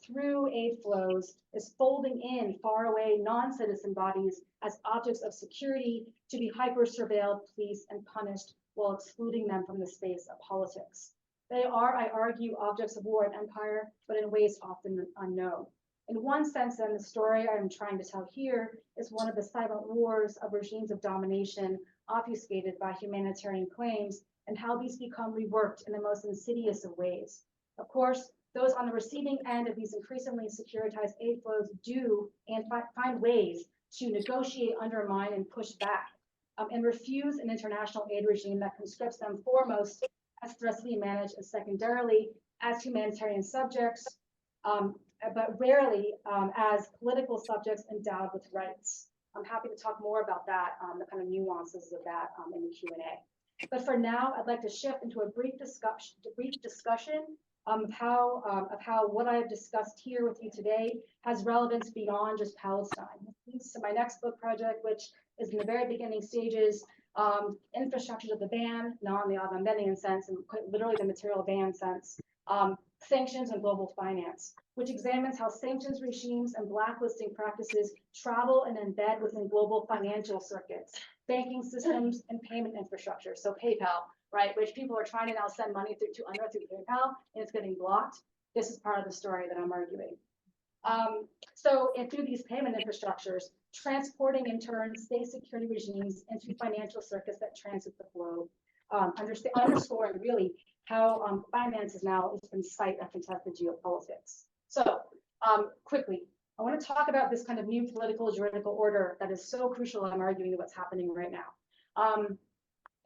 Speaker 1: through aid flows is folding in faraway non-citizen bodies as objects of security to be hyper-surveilled, policed, and punished while excluding them from the space of politics. They are, I argue, objects of war and empire, but in ways often unknown. In one sense, then, the story I'm trying to tell here is one of the silent wars of regimes of domination obfuscated by humanitarian claims and how these become reworked in the most insidious of ways. Of course, those on the receiving end of these increasingly securitized aid flows do and find ways to negotiate, undermine, and push back, and refuse an international aid regime that conscripts them foremost as threats to be managed and secondarily as humanitarian subjects, but rarely as political subjects endowed with rights. I'm happy to talk more about that, the kind of nuances of that in the Q&A. But for now, I'd like to shift into a brief discussion of how what I have discussed here with you today has relevance beyond just Palestine. This leads to my next book project, which is in the very beginning stages, infrastructure of the ban, not in the Agamemnian sense, and quite literally the material ban sense, sanctions and global finance, which examines how sanctions regimes and blacklisting practices travel and embed within global financial circuits, banking systems, and payment infrastructure. So PayPal, right, which people are trying to now send money through through PayPal, and it's getting blocked. This is part of the story that I'm arguing. And through these payment infrastructures, transporting in turn state security regimes into financial circuits that transit the globe, underscoring really how finance is now in sight of contested geopolitics. So quickly, I want to talk about this kind of new political juridical order that is so crucial, I'm arguing, to what's happening right now,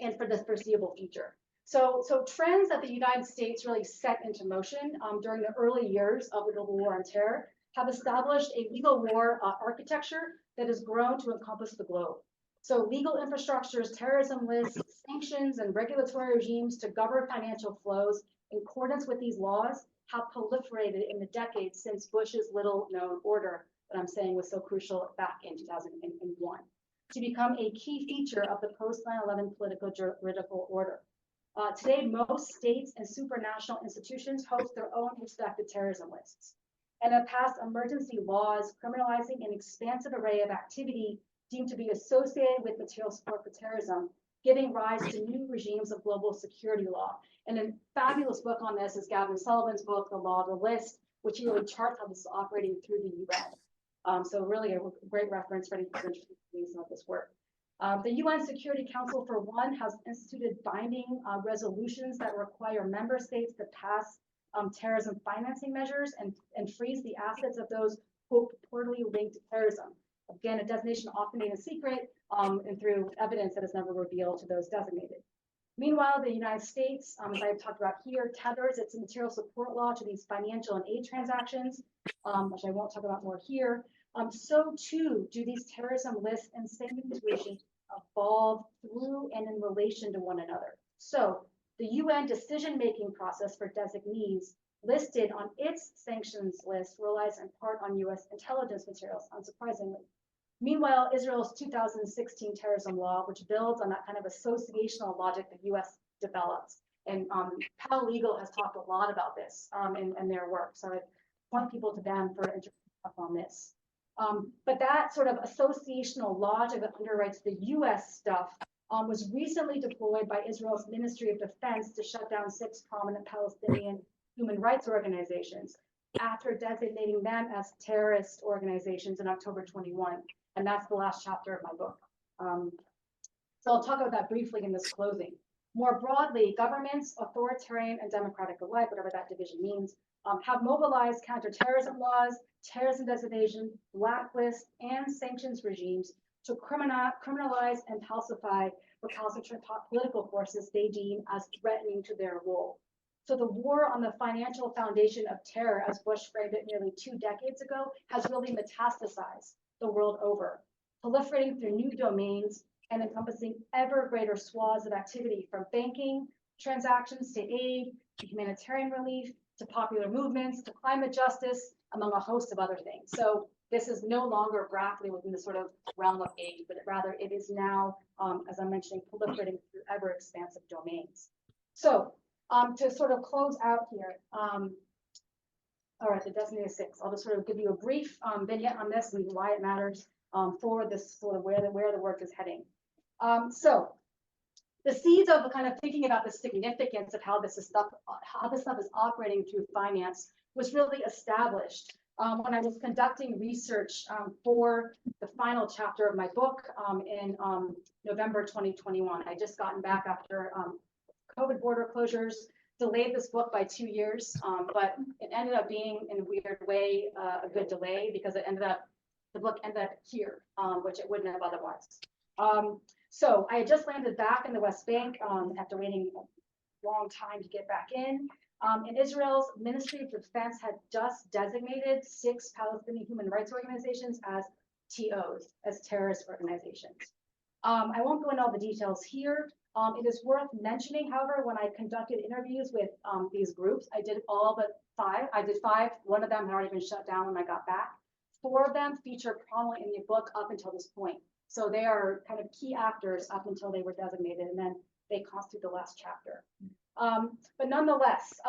Speaker 1: and for the foreseeable future. So trends that the United States really set into motion during the early years of the global war on terror have established a legal war architecture that has grown to encompass the globe. So legal infrastructures, terrorism lists, sanctions, and regulatory regimes to govern financial flows in accordance with these laws have proliferated in the decades since Bush's little-known order that I'm saying was so crucial back in 2001 to become a key feature of the post-9/11 political juridical order. Today, most states and supranational institutions host their own respective terrorism lists and have passed emergency laws criminalizing an expansive array of activity deemed to be associated with material support for terrorism, giving rise to new regimes of global security law. And a fabulous book on this is Gavin Sullivan's book, The Law of the List, which really charts how this is operating through the UN. So really a great reference for anyone who's interested in some of this work. The UN Security Council, for one, has instituted binding resolutions that require member states to pass terrorism financing measures and freeze the assets of those who purportedly linked to terrorism. Again, a designation often made a secret and through evidence that is never revealed to those designated. Meanwhile, the United States, as I've talked about here, tethers its material support law to these financial and aid transactions, which I won't talk about more here. So too do these terrorism lists and sanctions regimes evolve through and in relation to one another. So the UN decision-making process for designees listed on its sanctions list relies in part on US intelligence materials, unsurprisingly. Meanwhile, Israel's 2016 terrorism law, which builds on that kind of associational logic the US developed, and Pal Legal has talked a lot about this in their work, so I point people to them for interesting stuff on this. But that sort of associational logic that underwrites the US stuff was recently deployed by Israel's Ministry of Defense to shut down 6 prominent Palestinian human rights organizations after designating them as terrorist organizations in October 21. And that's the last chapter of my book. So I'll talk about that briefly in this closing. More broadly, governments, authoritarian and democratic alike, whatever that division means, have mobilized counterterrorism laws, terrorism designation, blacklist, and sanctions regimes to criminalize and falsify recalcitrant political forces they deem as threatening to their role. So the war on the financial foundation of terror, as Bush framed it nearly 2 decades ago, has really metastasized the world over, proliferating through new domains and encompassing ever greater swaths of activity from banking transactions to aid, to humanitarian relief, to popular movements, to climate justice, among a host of other things. So this is no longer grappling within the sort of realm of aid, but rather it is now, as I'm mentioning, proliferating through ever expansive domains. So To sort of close out here, all right, the designated six. I'll just sort of give you a brief vignette on this and why it matters for this sort of where the work is heading. So the seeds of kind of thinking about the significance of how this stuff is operating through finance was really established when I was conducting research for the final chapter of my book in November 2021. I just gotten back after COVID border closures, delayed this book by 2 years, but it ended up being, in a weird way, a good delay because the book ended up here, which it wouldn't have otherwise. So I had just landed back in the West Bank after waiting a long time to get back in. And Israel's Ministry of Defense had just designated 6 Palestinian human rights organizations as TOs, as terrorist organizations. I won't go into all the details here. It is worth mentioning, however, when I conducted interviews with these groups, I did all but 5. I did 5. One of them had already been shut down when I got back. 4 of them feature prominently in the book up until this point. So they are kind of key actors up until they were designated, and then they constitute the last chapter. But nonetheless,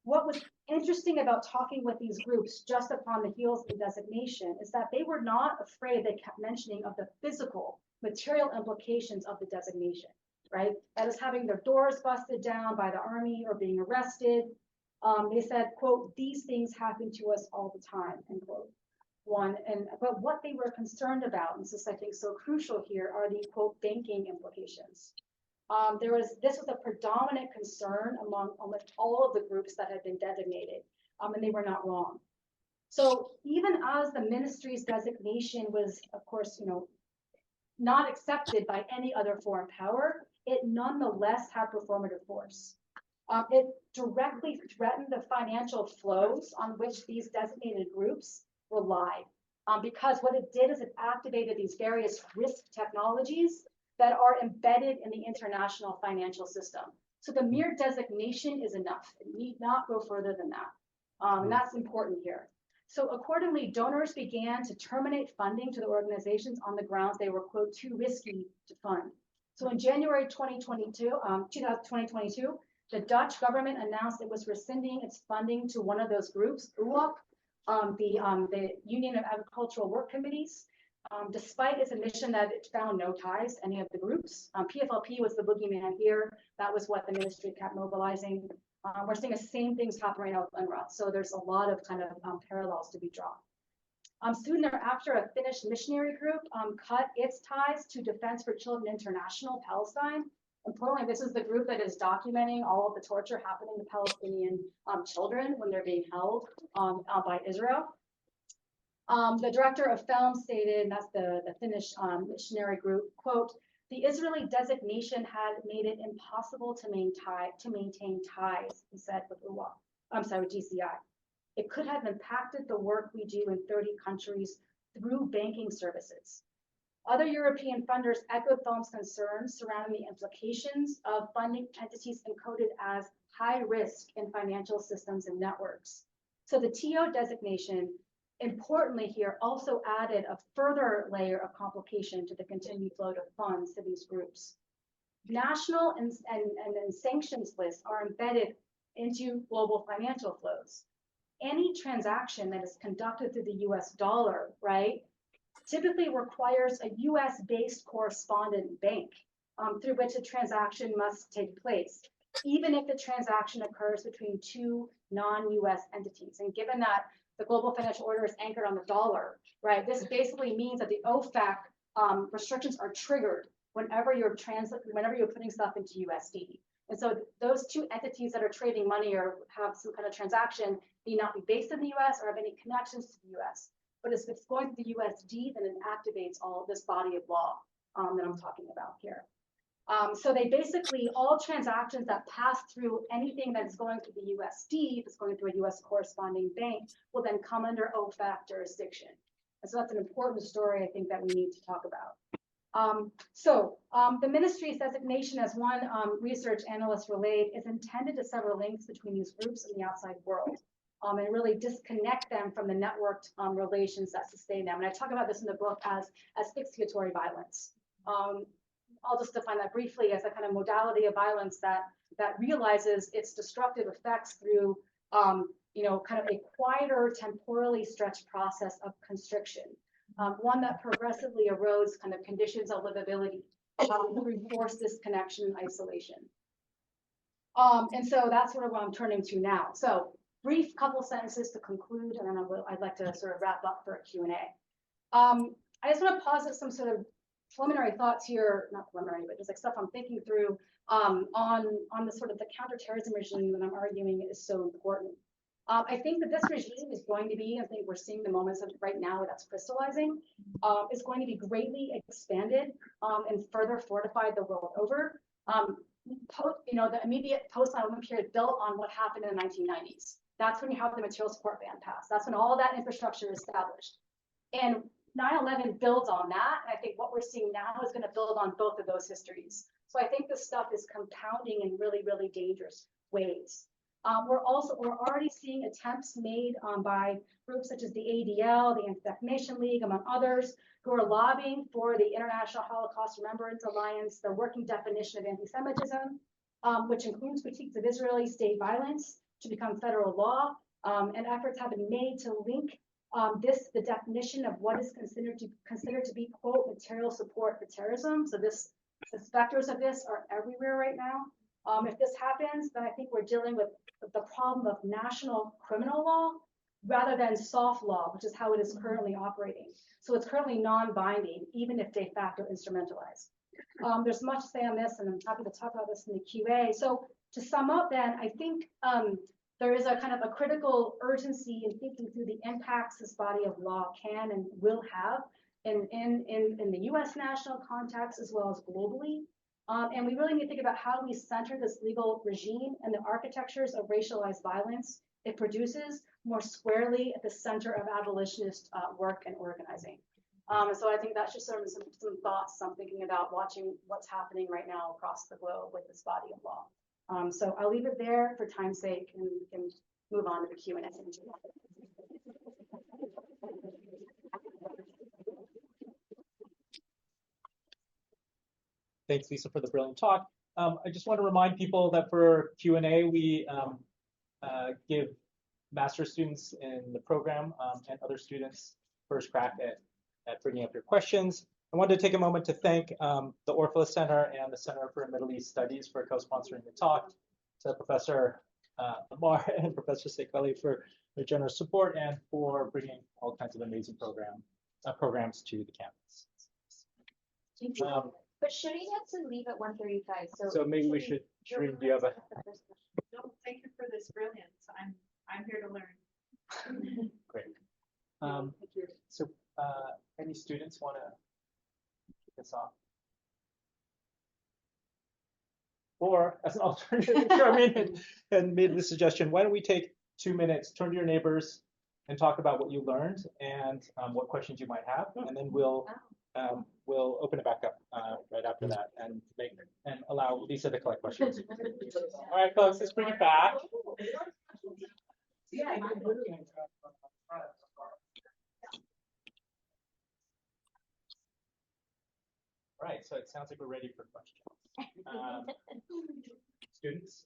Speaker 1: what was interesting about talking with these groups just upon the heels of the designation is that they were not afraid. They kept mentioning of the physical, material implications of the designation, right? That is having their doors busted down by the army or being arrested. They said, quote, "These things happen to us all the time," end quote. But what they were concerned about, and this is, I think, so crucial here, are the, quote, banking implications. This was a predominant concern among almost all of the groups that had been designated, and they were not wrong. So even as the ministry's designation was, of course, not accepted by any other foreign power, it nonetheless had performative force. It directly threatened the financial flows on which these designated groups relied, because what it did is it activated these various risk technologies that are embedded in the international financial system. So the mere designation is enough. It need not go further than that. And that's important here. So accordingly, donors began to terminate funding to the organizations on the grounds they were, quote, too risky to fund. So in January 2022, the Dutch government announced it was rescinding its funding to one of those groups, UWAC, the Union of Agricultural Work Committees, despite its admission that it found no ties to any of the groups. PFLP was the boogeyman here. That was what the ministry kept mobilizing. We're seeing the same things happen right now with UNRWA. So there's a lot of kind of parallels to be drawn. Soon thereafter, a Finnish missionary group cut its ties to Defense for Children International, Palestine. Importantly, this is the group that is documenting all of the torture happening to Palestinian children when they're being held by Israel. The director of film stated, and that's the Finnish missionary group, quote, "The Israeli designation had made it impossible to maintain ties," he said with GCI. "It could have impacted the work we do in 30 countries through banking services." Other European funders echoed film's concerns surrounding the implications of funding entities encoded as high risk in financial systems and networks. So the TO designation, importantly here, also added a further layer of complication to the continued flow of funds to these groups. National and sanctions lists are embedded into global financial flows. Any transaction that is conducted through the US dollar, right, typically requires a US-based correspondent bank through which a transaction must take place, even if the transaction occurs between 2 non-US entities. And given that the global financial order is anchored on the dollar, right, this basically means that the OFAC restrictions are triggered whenever you're putting stuff into USD. And so those 2 entities that are trading money or have some kind of transaction need not be based in the US or have any connections to the US. But if it's going to the USD, then it activates all of this body of law that I'm talking about here. So they basically, all transactions that pass through anything that's going to the USD, that's going through a US corresponding bank, will then come under OFAC jurisdiction. And so that's an important story, I think, that we need to talk about. The ministry's designation, as one research analyst relayed, is intended to sever links between these groups and the outside world. And really disconnect them from the networked relations that sustain them. And I talk about this in the book as asphyxiatory violence. I'll just define that briefly as a kind of modality of violence that realizes its destructive effects through, kind of a quieter, temporally stretched process of constriction, one that progressively erodes kind of conditions of livability through forced disconnection and isolation. And so that's sort of what I'm turning to now. So brief couple sentences to conclude, and then I'd like to sort of wrap up for a Q&A. I just want to posit some sort of preliminary thoughts here, not preliminary, but just like stuff I'm thinking through on the sort of the counterterrorism regime that I'm arguing is so important. I think that this regime is going to be, I think we're seeing the moments of right now that's crystallizing, is going to be greatly expanded and further fortified the world over. The immediate post-9/11 period built on what happened in the 1990s. That's when you have the material support ban passed. That's when all that infrastructure is established. And 9/11 builds on that. And I think what we're seeing now is going to build on both of those histories. So I think this stuff is compounding in really, really dangerous ways. We're already seeing attempts made by groups such as the ADL, the Anti-Defamation League, among others, who are lobbying for the International Holocaust Remembrance Alliance, the working definition of anti-Semitism, which includes critiques of Israeli state violence, to become federal law. And efforts have been made to link the definition of what is considered to be, quote, material support for terrorism. So the specters of this are everywhere right now. If this happens, then I think we're dealing with the problem of national criminal law rather than soft law, which is how it is currently operating. So it's currently non-binding, even if de facto instrumentalized. There's much to say on this, and I'm happy to talk about this in the QA. So to sum up then, I think there is a kind of a critical urgency in thinking through the impacts this body of law can and will have in the US national context as well as globally. And we really need to think about how we center this legal regime and the architectures of racialized violence it produces more squarely at the center of abolitionist work and organizing. So I think that's just some thoughts I'm thinking about watching what's happening right now across the globe with this body of law. So I'll leave it there for time's sake, and we can move on to the Q&A.
Speaker 3: Thanks, Lisa, for the brilliant talk. I just want to remind people that for Q&A, we give master's students in the program and other students first crack at bringing up your questions. I wanted to take a moment to thank the Orpheus Center and the Center for Middle East Studies for co-sponsoring the talk, to Professor Amar and Professor Sekweli for their generous support and for bringing all kinds of amazing programs to the campus.
Speaker 2: But Shireen has to leave at 1:35.
Speaker 3: So maybe we should, Shireen, do you have a?
Speaker 4: No, thank you for this brilliance. I'm here to learn.
Speaker 3: Great. So any students want to kick us off? Or as an alternative, Charmaine had made the suggestion, why don't we take 2 minutes, turn to your neighbors and talk about what you learned and what questions you might have, and then we'll open it back up right after that and allow Lisa to collect questions. All right, folks, let's bring it back. All right, so it sounds like we're ready for questions. Students?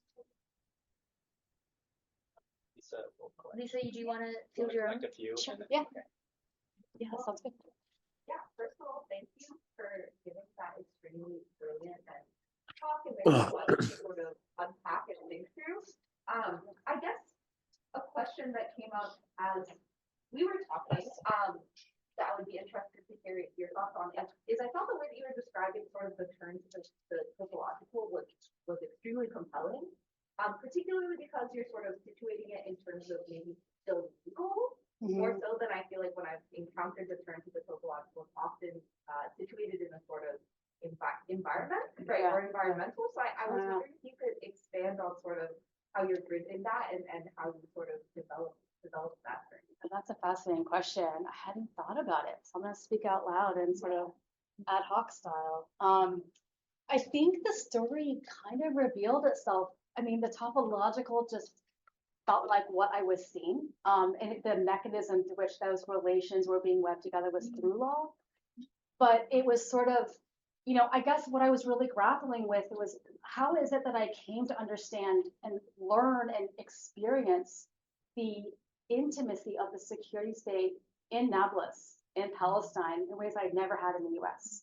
Speaker 2: Lisa, do you want to field your own?
Speaker 3: A few.
Speaker 1: Sure. Yeah. Yeah, that sounds good.
Speaker 5: Yeah, first of all, thank you for giving that extremely brilliant and talk and very fun to sort of unpack and think through. I guess a question that came up as we were talking that I would be interested to hear your thoughts on is I thought the way that you were describing sort of the turn to the topological was extremely compelling, particularly because you're sort of situating it in terms of maybe still legal. More so than I feel like when I've encountered the turn to the topological, it's often situated in a sort of environment, right, or environmental. So I was wondering if you could expand on sort of how you're bridging that and how you sort of develop that turn.
Speaker 1: That's a fascinating question. I hadn't thought about it, so I'm going to speak out loud in sort of ad hoc style. I think the story kind of revealed itself. I mean, the topological just felt like what I was seeing, and the mechanism through which those relations were being webbed together was through law. But it was sort of I guess what I was really grappling with was how is it that I came to understand and learn and experience the intimacy of the security state in Nablus, in Palestine, in ways I'd never had in the US.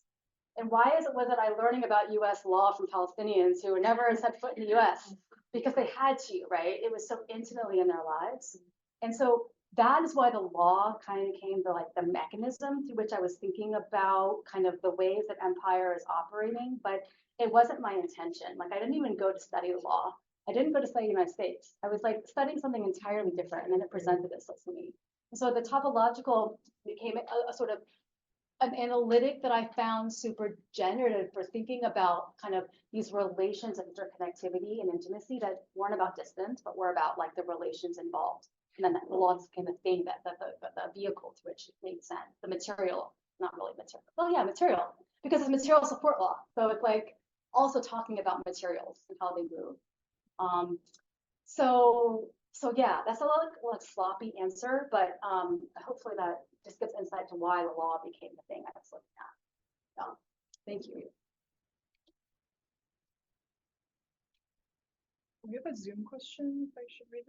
Speaker 1: And why was it I learning about US law from Palestinians who were never set foot in the US? Because they had to, right? It was so intimately in their lives. And so that is why the law kind of came to like the mechanism through which I was thinking about kind of the ways that empire is operating, but it wasn't my intention. Like I didn't even go to study the law. I didn't go to study the United States. I was like studying something entirely different, and then it presented itself to me. And so the topological became a sort of an analytic that I found super generative for thinking about kind of these relations of interconnectivity and intimacy that weren't about distance, but were about like the relations involved. And then the law became a thing the vehicle to which it made sense. The material, not really material. Well, yeah, material, because it's material support law. So it's like also talking about materials and how they move. So yeah, that's a like sloppy answer, but hopefully that just gives insight to why the law became the thing I was looking at. Thank you.
Speaker 6: We have a Zoom question, if I should read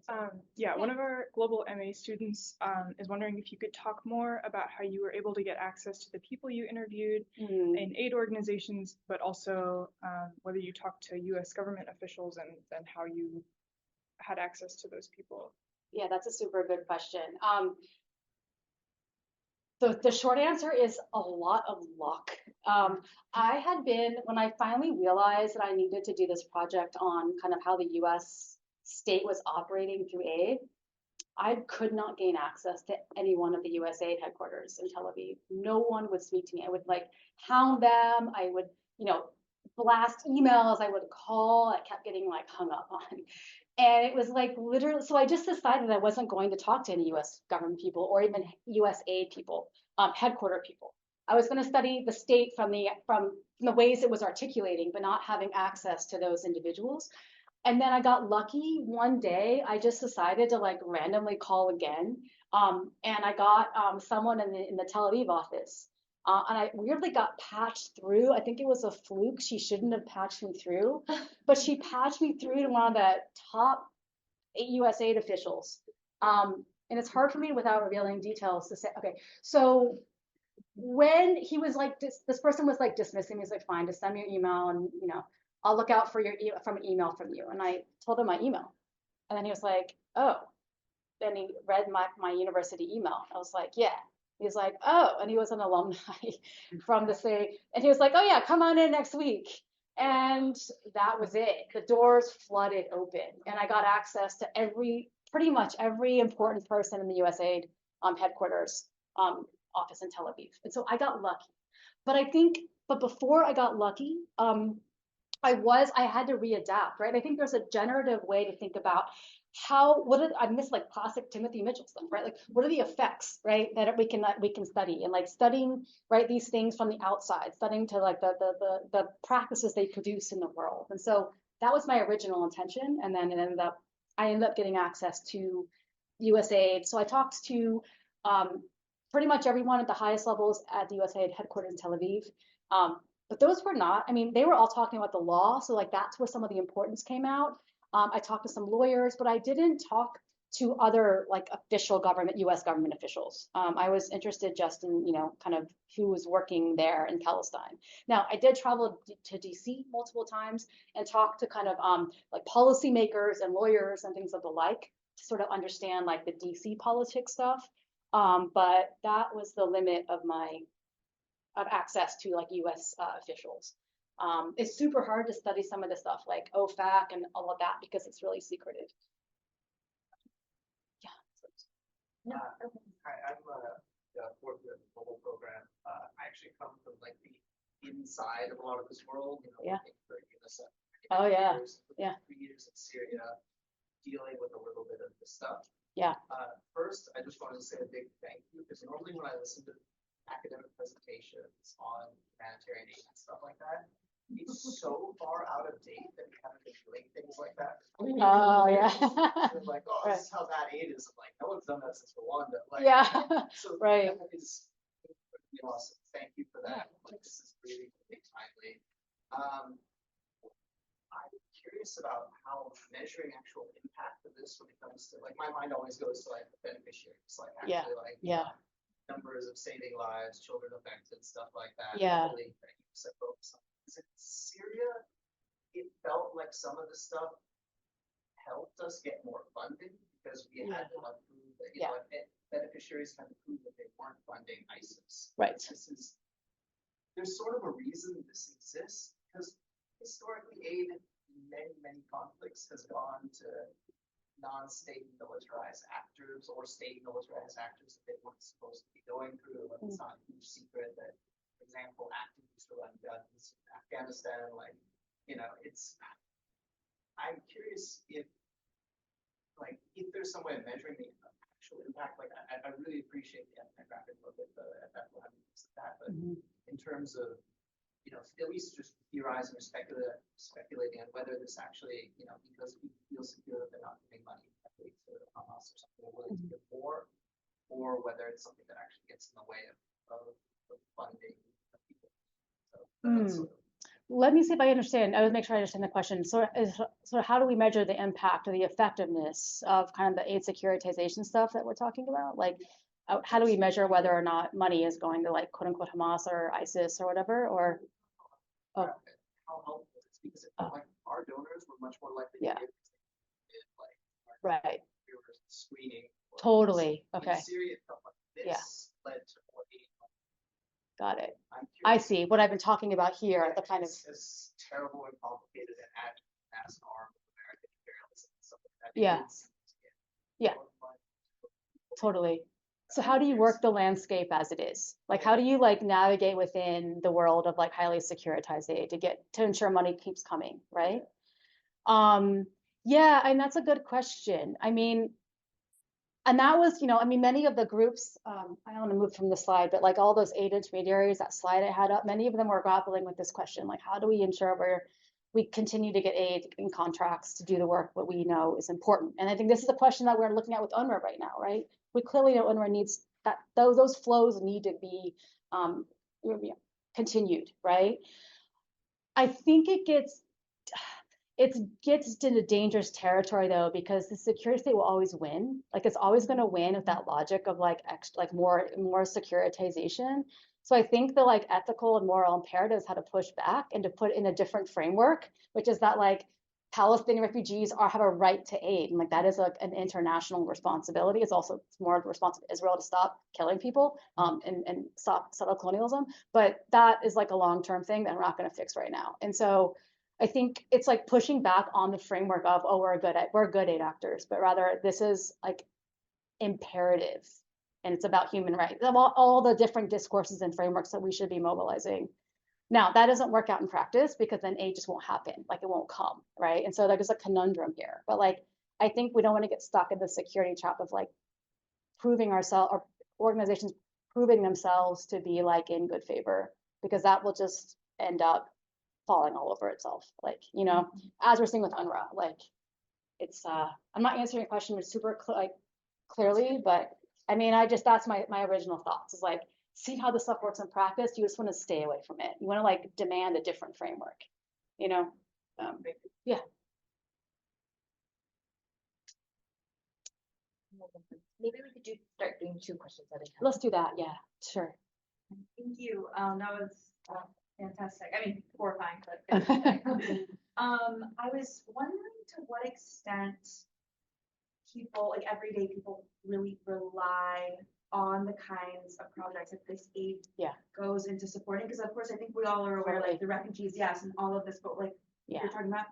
Speaker 6: that. Yeah, one of our global MA students is wondering if you could talk more about how you were able to get access to the people you interviewed in aid organizations, but also whether you talked to US government officials and how you had access to those people.
Speaker 1: Yeah, that's a super good question. The short answer is a lot of luck. I had been, when I finally realized that I needed to do this project on kind of how the US state was operating through aid, I could not gain access to any one of the USAID headquarters in Tel Aviv. No one would speak to me. I would like hound them. I would, blast emails. I would call. I kept getting like hung up on. And it was like literally, so I just decided I wasn't going to talk to any US government people or even USAID people, headquarter people. I was going to study the state from the ways it was articulating, but not having access to those individuals. And then I got lucky one day. I just decided to like randomly call again. And I got someone in the Tel Aviv office. And I weirdly got patched through. I think it was a fluke. She shouldn't have patched me through, but she patched me through to one of the top USAID officials. And it's hard for me without revealing details to say, okay, so when he was like, this person was like dismissing me, he's like, fine, just send me your email and, I'll look out for an email from you. And I told him my email. And then he was like, oh, then he read my university email. I was like, yeah. He's like, oh, and he was an alumni from the state. And he was like, oh yeah, come on in next week. And that was it. The doors flooded open. And I got access to pretty much every important person in the USAID headquarters office in Tel Aviv. And so I got lucky. But before I got lucky, I had to readapt, right? I think there's a generative way to think about I miss like classic Timothy Mitchell stuff, right? Like what are the effects, right, that we can study, and like studying, right, these things from the outside, studying to like the practices they produce in the world. And so that was my original intention. And then I ended up getting access to USAID. So I talked to pretty much everyone at the highest levels at the USAID headquarters in Tel Aviv. But those were not, they were all talking about the law. So like that's where some of the importance came out. I talked to some lawyers, but I didn't talk to other like official government, US government officials. I was interested just in, kind of who was working there in Palestine. Now, I did travel to DC multiple times and talk to kind of like policymakers and lawyers and things of the like to sort of understand like the DC politics stuff. But that was the limit of access to like US officials. It's super hard to study some of the stuff like OFAC and all of that because it's really secretive. Yeah.
Speaker 2: No.
Speaker 7: I'm the fourth year of the global program. I actually come from like the inside of a lot of this world, working for UNICEF.
Speaker 1: Oh yeah.
Speaker 7: 3 years in Syria, dealing with a little bit of this stuff.
Speaker 1: Yeah.
Speaker 7: First, I just wanted to say a big thank you, because normally when I listen to academic presentations on humanitarian aid and stuff like that, it's so far out of date that we haven't been doing things like that.
Speaker 1: Oh yeah.
Speaker 7: They're like, oh, this is how that aid is. I'm like, no one's done that since Rwanda. Like,
Speaker 1: yeah.
Speaker 7: So
Speaker 1: right.
Speaker 7: that is Awesome. Thank you for that. Like, this is really, really timely. I'm curious about how measuring actual impact of this when it comes to, like, my mind always goes to like the beneficiaries, like actually like numbers of saving lives, children affected, stuff like that.
Speaker 1: Yeah.
Speaker 7: Really, focus on. Is it Syria? It felt like some of the stuff helped us get more funding because we had to prove that, you know, beneficiaries had to prove that they weren't funding ISIS.
Speaker 1: Right.
Speaker 7: There's sort of a reason this exists because historically aid in many conflicts has gone to non-state militarized actors or state militarized actors that they weren't supposed to be going through. Like, it's not a huge secret that, for example, activists who run guns in Afghanistan, like, you know, I'm curious if there's some way of measuring the actual impact. Like, I really appreciate the ethnographic look at that, but in terms of, you know, at least just theorizing or speculating on whether this actually, you know, because we feel secure that they're not giving money to Hamas or something, they're willing to give more, or whether it's something that actually gets in the way of funding people. So that's sort of,
Speaker 1: Let me see if I understand. I would make sure I understand the question. So how do we measure the impact or the effectiveness of kind of the aid securitization stuff that we're talking about? Like, how do we measure whether or not money is going to, like, quote unquote Hamas or ISIS or whatever? Or
Speaker 7: how helpful it's because it felt like our donors were much more likely to give
Speaker 1: right.
Speaker 7: we were screening.
Speaker 1: Totally. Okay.
Speaker 7: In Syria, it felt like this led to more aid.
Speaker 1: Got it. I see. What I've been talking about here, the kind of
Speaker 7: as terrible and complicated and as an arm of American imperialism and stuff like that.
Speaker 1: Yeah. Totally. So how do you work the landscape as it is? Like, how do you, like, navigate within the world of, like, highly securitized aid to ensure money keeps coming, right? Yeah, and that's a good question. I mean, and that was, you know, I mean, many of the groups, I don't want to move from the slide, but like all those aid intermediaries, that slide I had up, many of them were grappling with this question, like, how do we ensure we continue to get aid in contracts to do the work that we know is important? And I think this is a question that we're looking at with UNRWA right now, right? We clearly know UNRWA needs that, those flows need to be continued, right? I think it gets into dangerous territory though, because the security state will always win. Like, it's always going to win with that logic of like more securitization. So I think the like ethical and moral imperatives how to push back and to put in a different framework, which is that like Palestinian refugees have a right to aid, and like that is an international responsibility. It's more the responsibility of Israel to stop killing people and stop subtle colonialism. But that is like a long-term thing that we're not going to fix right now. And so I think it's like pushing back on the framework of, oh, we're good aid actors, but rather this is like imperative, and it's about human rights, all the different discourses and frameworks that we should be mobilizing. Now, that doesn't work out in practice because then aid just won't happen, like it won't come, right? And so there's a conundrum here. But like, I think we don't want to get stuck in the security trap of like proving ourselves, or organizations proving themselves to be like in good favor, because that will just end up falling all over itself. Like, you know, as we're seeing with UNRWA, like it's, I'm not answering your question super clearly, but I mean, that's my original thoughts is like, see how this stuff works in practice. You just want to stay away from it. You want to like demand a different framework, you know? Yeah.
Speaker 2: Maybe we could start doing 2 questions at a time.
Speaker 1: Let's do that. Yeah, sure.
Speaker 4: Thank you. That was fantastic. I mean, horrifying, but fantastic. I was wondering to what extent people, like everyday people, really rely on the kinds of projects that this aid goes into supporting. Because of course, I think we all are aware, like the refugees, yes, and all of this, but like you're talking about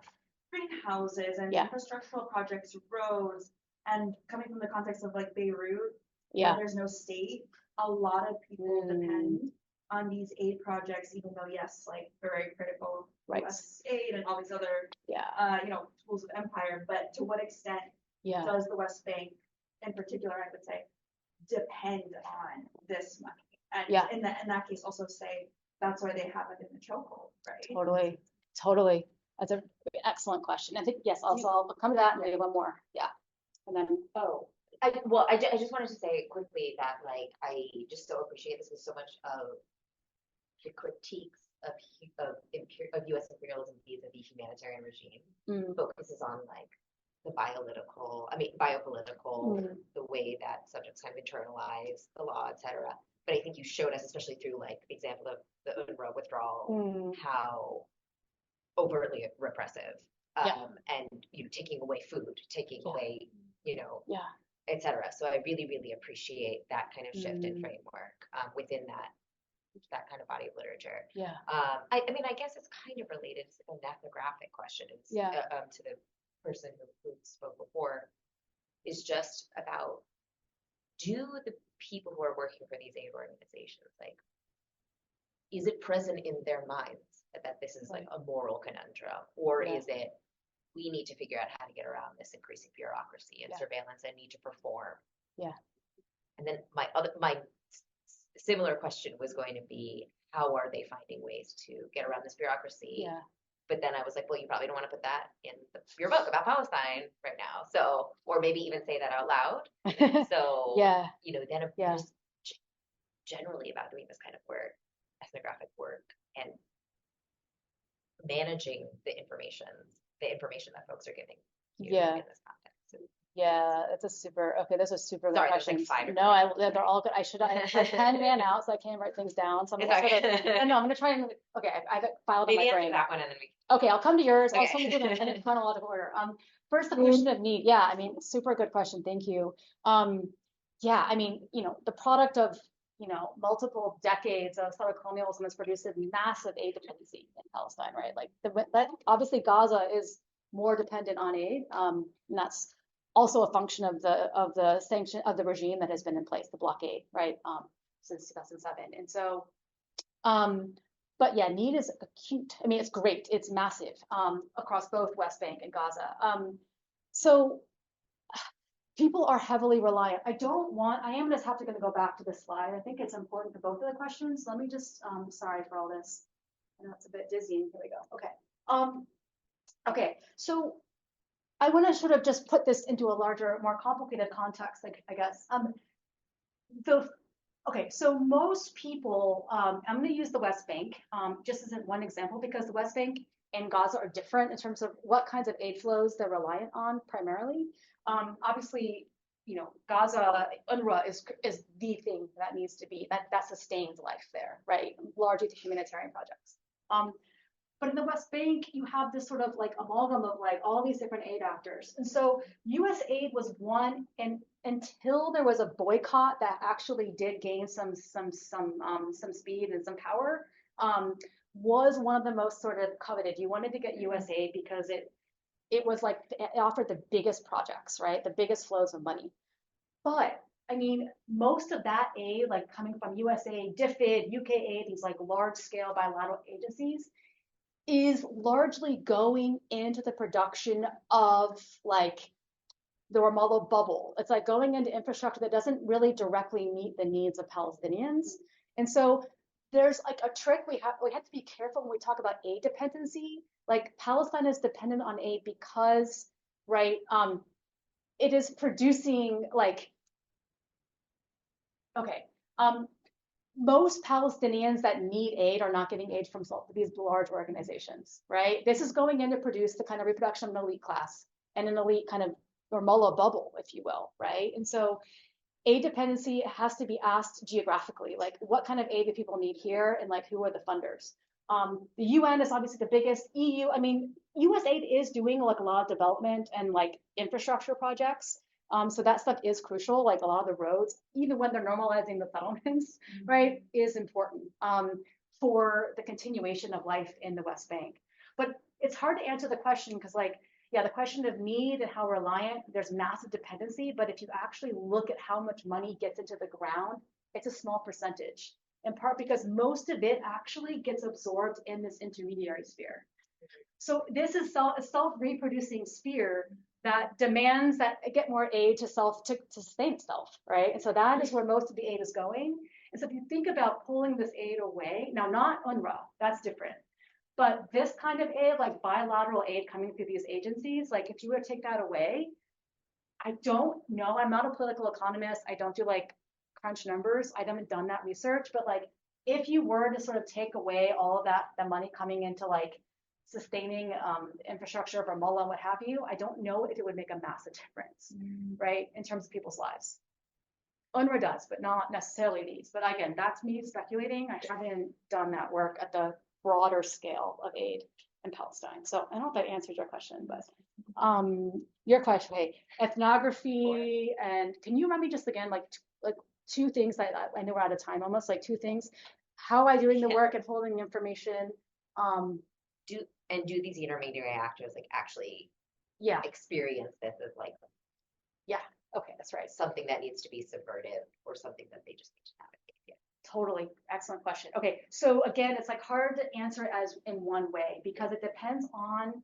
Speaker 4: greenhouses and infrastructural projects, roads, and coming from the context of like Beirut, where there's no state, a lot of people depend on these aid projects, even though yes, like they're very critical of US aid and all these other you know, tools of empire. But to what extent does the West Bank, in particular, I would say, depend on this money? And in that case, also say that's why they have it in the chokehold, right?
Speaker 1: Totally. That's an excellent question. I think yes. Also, I'll come to that and maybe one more. Yeah, and then
Speaker 8: I just wanted to say quickly that like I just so appreciate this, because so much of the critiques of U.S. imperialism vis-a-vis humanitarian regime focuses on like the biopolitical, the way that subjects kind of internalize the law, etc. But I think you showed us, especially through like the example of the UNRWA withdrawal, how overtly repressive, and taking away food, taking away, etc. So I really, really appreciate that kind of shift in framework within that kind of body of literature. I mean, I guess it's kind of related to an ethnographic question. It's, to the person who spoke before, is just about, do the people who are working for these aid organizations, like, is it present in their minds that this is like a moral conundrum, or is it, we need to figure out how to get around this increasing bureaucracy and surveillance and need to perform? And then my similar question was going to be, how are they finding ways to get around this bureaucracy? But then I was like, well, you probably don't want to put that in your book about Palestine right now. So, or maybe even say that out loud. So, then just generally about doing this kind of work, ethnographic work, and managing the information that folks are giving you in this context.
Speaker 9: Yeah, that's a super, those are super good
Speaker 8: Sorry,
Speaker 9: questions.
Speaker 8: like 5
Speaker 9: No, they're all good. My pen ran out, so I can't write things down. So I'm gonna I'm gonna try and, I have it filed in my
Speaker 8: Maybe
Speaker 9: brain.
Speaker 8: answer that one and then we.
Speaker 9: Okay, I'll come to yours. I'll
Speaker 8: Okay.
Speaker 9: come to them in chronological order. First, the question of need. Yeah, I mean, super good question. Thank you. Yeah, I mean, the product of, multiple decades of settler colonialism has produced a massive aid dependency in Palestine, right? Like, obviously Gaza is more dependent on aid, and that's also a function of the sanction of the regime that has been in place, the blockade, right, since 2007. And so, but yeah, need is acute. I mean, it's great. It's massive across both West Bank and Gaza. So people are heavily reliant. I am just going to go back to this slide. I think it's important for both of the questions. Let me just, sorry for all this. I know it's a bit dizzying. Here we go. Okay. Okay. So I want to sort of just put this into a larger, more complicated context, I guess. So most people, I'm going to use the West Bank just as one example, because the West Bank and Gaza are different in terms of what kinds of aid flows they're reliant on primarily. Obviously, Gaza, UNRWA is the thing that needs to be, that sustains life there, right? Largely through humanitarian projects. But in the West Bank, you have this sort of like amalgam of like all these different aid actors. And so US aid was one, and until there was a boycott that actually did gain some speed and some power, was one of the most sort of coveted. You wanted to get US aid because it was like, it offered the biggest projects, right? The biggest flows of money. But I mean, most of that aid, like coming from USA, DFID, UK aid, these like large scale bilateral agencies, is largely going into the production of like the Ramallah bubble. It's like going into infrastructure that doesn't really directly meet the needs of Palestinians. And so there's like a trick we have to be careful when we talk about aid dependency. Like Palestine is dependent on aid because, right, it is producing like, most Palestinians that need aid are not getting aid from these large organizations, right? This is going in to produce the kind of reproduction of an elite class and an elite kind of Ramallah bubble, if you will, right? And so aid dependency has to be asked geographically, like what kind of aid do people need here, and like who are the funders? The UN is obviously the biggest. EU, I mean, US aid is doing like a lot of development and like infrastructure projects. So that stuff is crucial, like a lot of the roads, even when they're normalizing the settlements, right, is important for the continuation of life in the West Bank. But it's hard to answer the question because, like, yeah, the question of need and how reliant, there's massive dependency, but if you actually look at how much money gets into the ground, it's a small percentage, in part because most of it actually gets absorbed in this intermediary sphere. So this is a self-reproducing sphere that demands that it get more aid to sustain itself, right? And so that is where most of the aid is going. And so if you think about pulling this aid away, now not UNRWA, that's different, but this kind of aid, like bilateral aid coming through these agencies, like if you were to take that away, I don't know. I'm not a political economist. I don't do like crunch numbers. I haven't done that research, but like if you were to sort of take away all of that, the money coming into like sustaining infrastructure for Ramallah and what have you, I don't know if it would make a massive difference, right, in terms of people's lives. UNRWA does, but not necessarily these. But again, that's me speculating. I haven't done that work at the broader scale of aid in Palestine. So I don't know if that answers your question, but your question, hey, ethnography, and can you remind me just again, like two things that I know we're out of time, almost like two things. How am I doing the work and holding information?
Speaker 8: Do these intermediary actors like actually
Speaker 9: Yeah,
Speaker 8: experience this as like
Speaker 9: okay, that's right.
Speaker 8: something that needs to be subvertive or something that they just need to navigate? Yeah.
Speaker 9: Totally. Excellent question. Okay. So again, it's like hard to answer as in one way because it depends on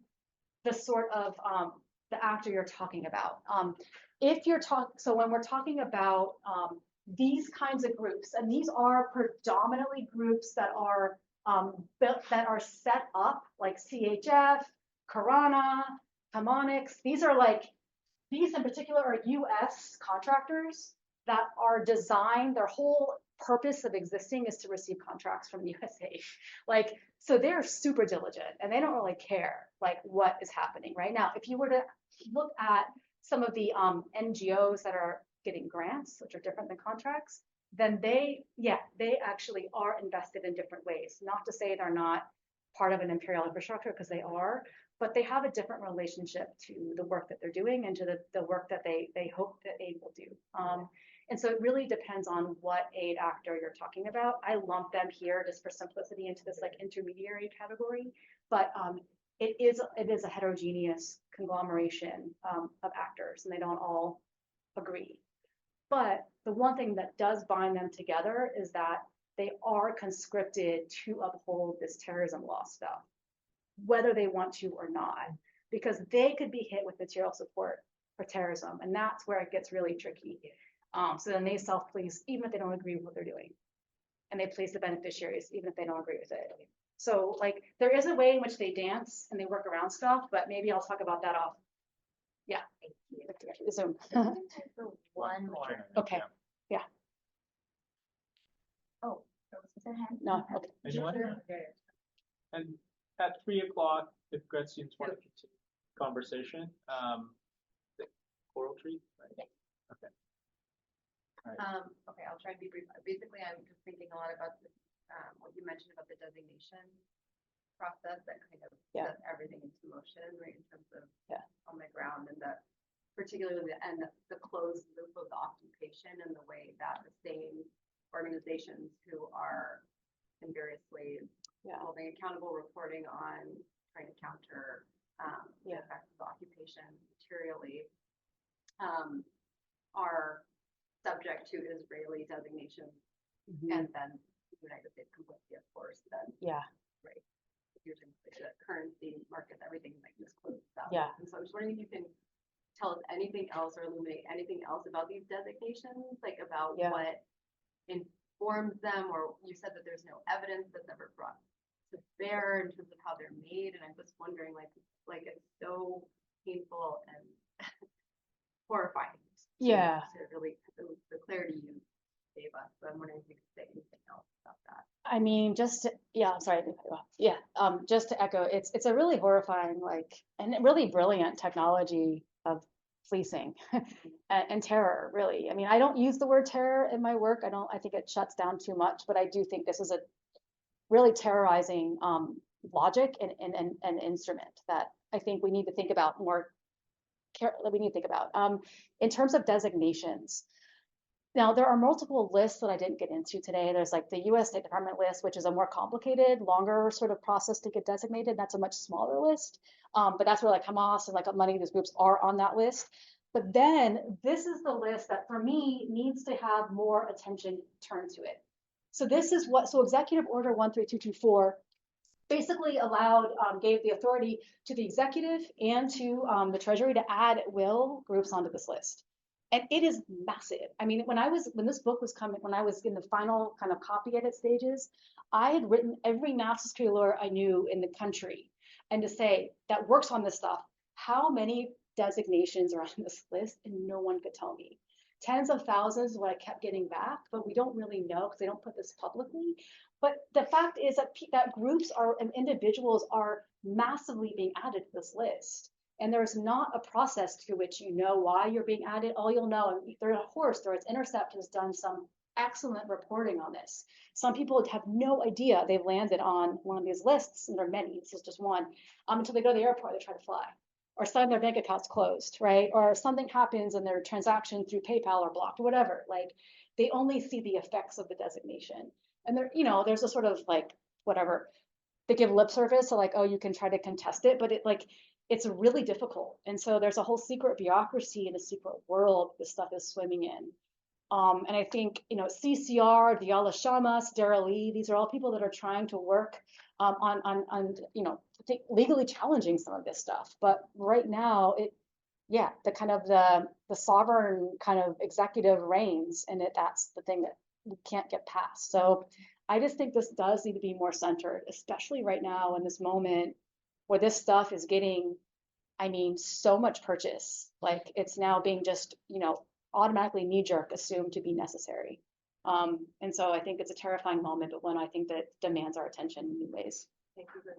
Speaker 9: the sort of the actor you're talking about. If you're so when we're talking about these kinds of groups, and these are predominantly groups that are built, that are set up like CHF, Karana, Harmonics. These are like, these in particular are US contractors that are designed, their whole purpose of existing is to receive contracts from the USA. Like, so they're super diligent and they don't really care like what is happening right now. If you were to look at some of the NGOs that are getting grants, which are different than contracts, then they actually are invested in different ways. Not to say they're not part of an imperial infrastructure, because they are, but they have a different relationship to the work that they're doing and to the work that they hope that aid will do. And so it really depends on what aid actor you're talking about. I lump them here just for simplicity into this like intermediary category, but it is a heterogeneous conglomeration of actors, and they don't all agree. But the one thing that does bind them together is that they are conscripted to uphold this terrorism law stuff, whether they want to or not, because they could be hit with material support for terrorism, and that's where it gets really tricky. So then they self-police even if they don't agree with what they're doing, and they police the beneficiaries even if they don't agree with it. So like there is a way in which they dance and they work around stuff, but maybe I'll talk about that off. Yeah, Zoom.
Speaker 2: One more.
Speaker 9: Okay. Yeah.
Speaker 2: Oh, is there a hand?
Speaker 9: No. Okay.
Speaker 3: Anyone? And at 3 o'clock, if grad students want to continue conversation, the coral tree, right?
Speaker 2: Yeah.
Speaker 3: Okay.
Speaker 5: Okay, I'll try and be brief. Basically, I'm just thinking a lot about what you mentioned about the designation process that kind of sets everything into motion, right, in terms of on the ground, and that particularly the closed loop of the occupation and the way that the same organizations who are in various ways holding accountable, reporting on, trying to counter the effects of the occupation materially, are subject to Israeli designation, and then the United States completely, of course, then right, using the currency markets, everything like this closed out. And so I'm just wondering if you can tell us anything else or illuminate anything else about these designations, like about what informs them, or you said that there's no evidence that's ever brought to bear in terms of how they're made, and I'm just wondering like it's so painful and horrifying. To really the clarity you gave us. So I'm wondering if you could say anything else about that.
Speaker 9: I mean, just to, I'm sorry. Just to echo, it's a really horrifying, like, and really brilliant technology of policing and terror, really. I mean, I don't use the word terror in my work. I think it shuts down too much, but I do think this is a really terrorizing logic and instrument that I think we need to think about more. We need to think about in terms of designations. Now, there are multiple lists that I didn't get into today. There's like the US State Department list, which is a more complicated, longer sort of process to get designated. That's a much smaller list, but that's where like Hamas and like many of these groups are on that list. But then this is the list that for me needs to have more attention turned to it. So this is so Executive Order 13224 basically gave the authority to the executive and to the Treasury to add at will groups onto this list. And it is massive. I mean, when this book was coming, when I was in the final kind of copy edit stages, I had written every national security lawyer I knew in the country, and to say that works on this stuff, how many designations are on this list and no one could tell me. Tens of thousands is what I kept getting back, but we don't really know because they don't put this publicly. But the fact is that that groups are and individuals are massively being added to this list. And there's not a process through which you know why you're being added. All you'll know, and there's a horse, there's Intercept has done some excellent reporting on this. Some people have no idea they've landed on one of these lists, and there are many, this is just one, until they go to the airport, they try to fly. Or suddenly their bank account's closed, right? Or something happens and their transaction through PayPal are blocked, whatever. Like they only see the effects of the designation. And there, you know, there's a sort of like, whatever, they give lip service, so like, oh, you can try to contest it, but it's really difficult. And so there's a whole secret bureaucracy and a secret world this stuff is swimming in. And I think, you know, CCR, Diala Shamas, Dara Lee, these are all people that are trying to work on you know, legally challenging some of this stuff. But right now, the kind of the sovereign kind of executive reigns, and that's the thing that we can't get past. So I just think this does need to be more centered, especially right now in this moment where this stuff is getting, I mean, so much purchase. Like it's now being just, you know, automatically knee-jerk assumed to be necessary. And so I think it's a terrifying moment, but one I think that demands our attention in new ways.
Speaker 4: Thank you very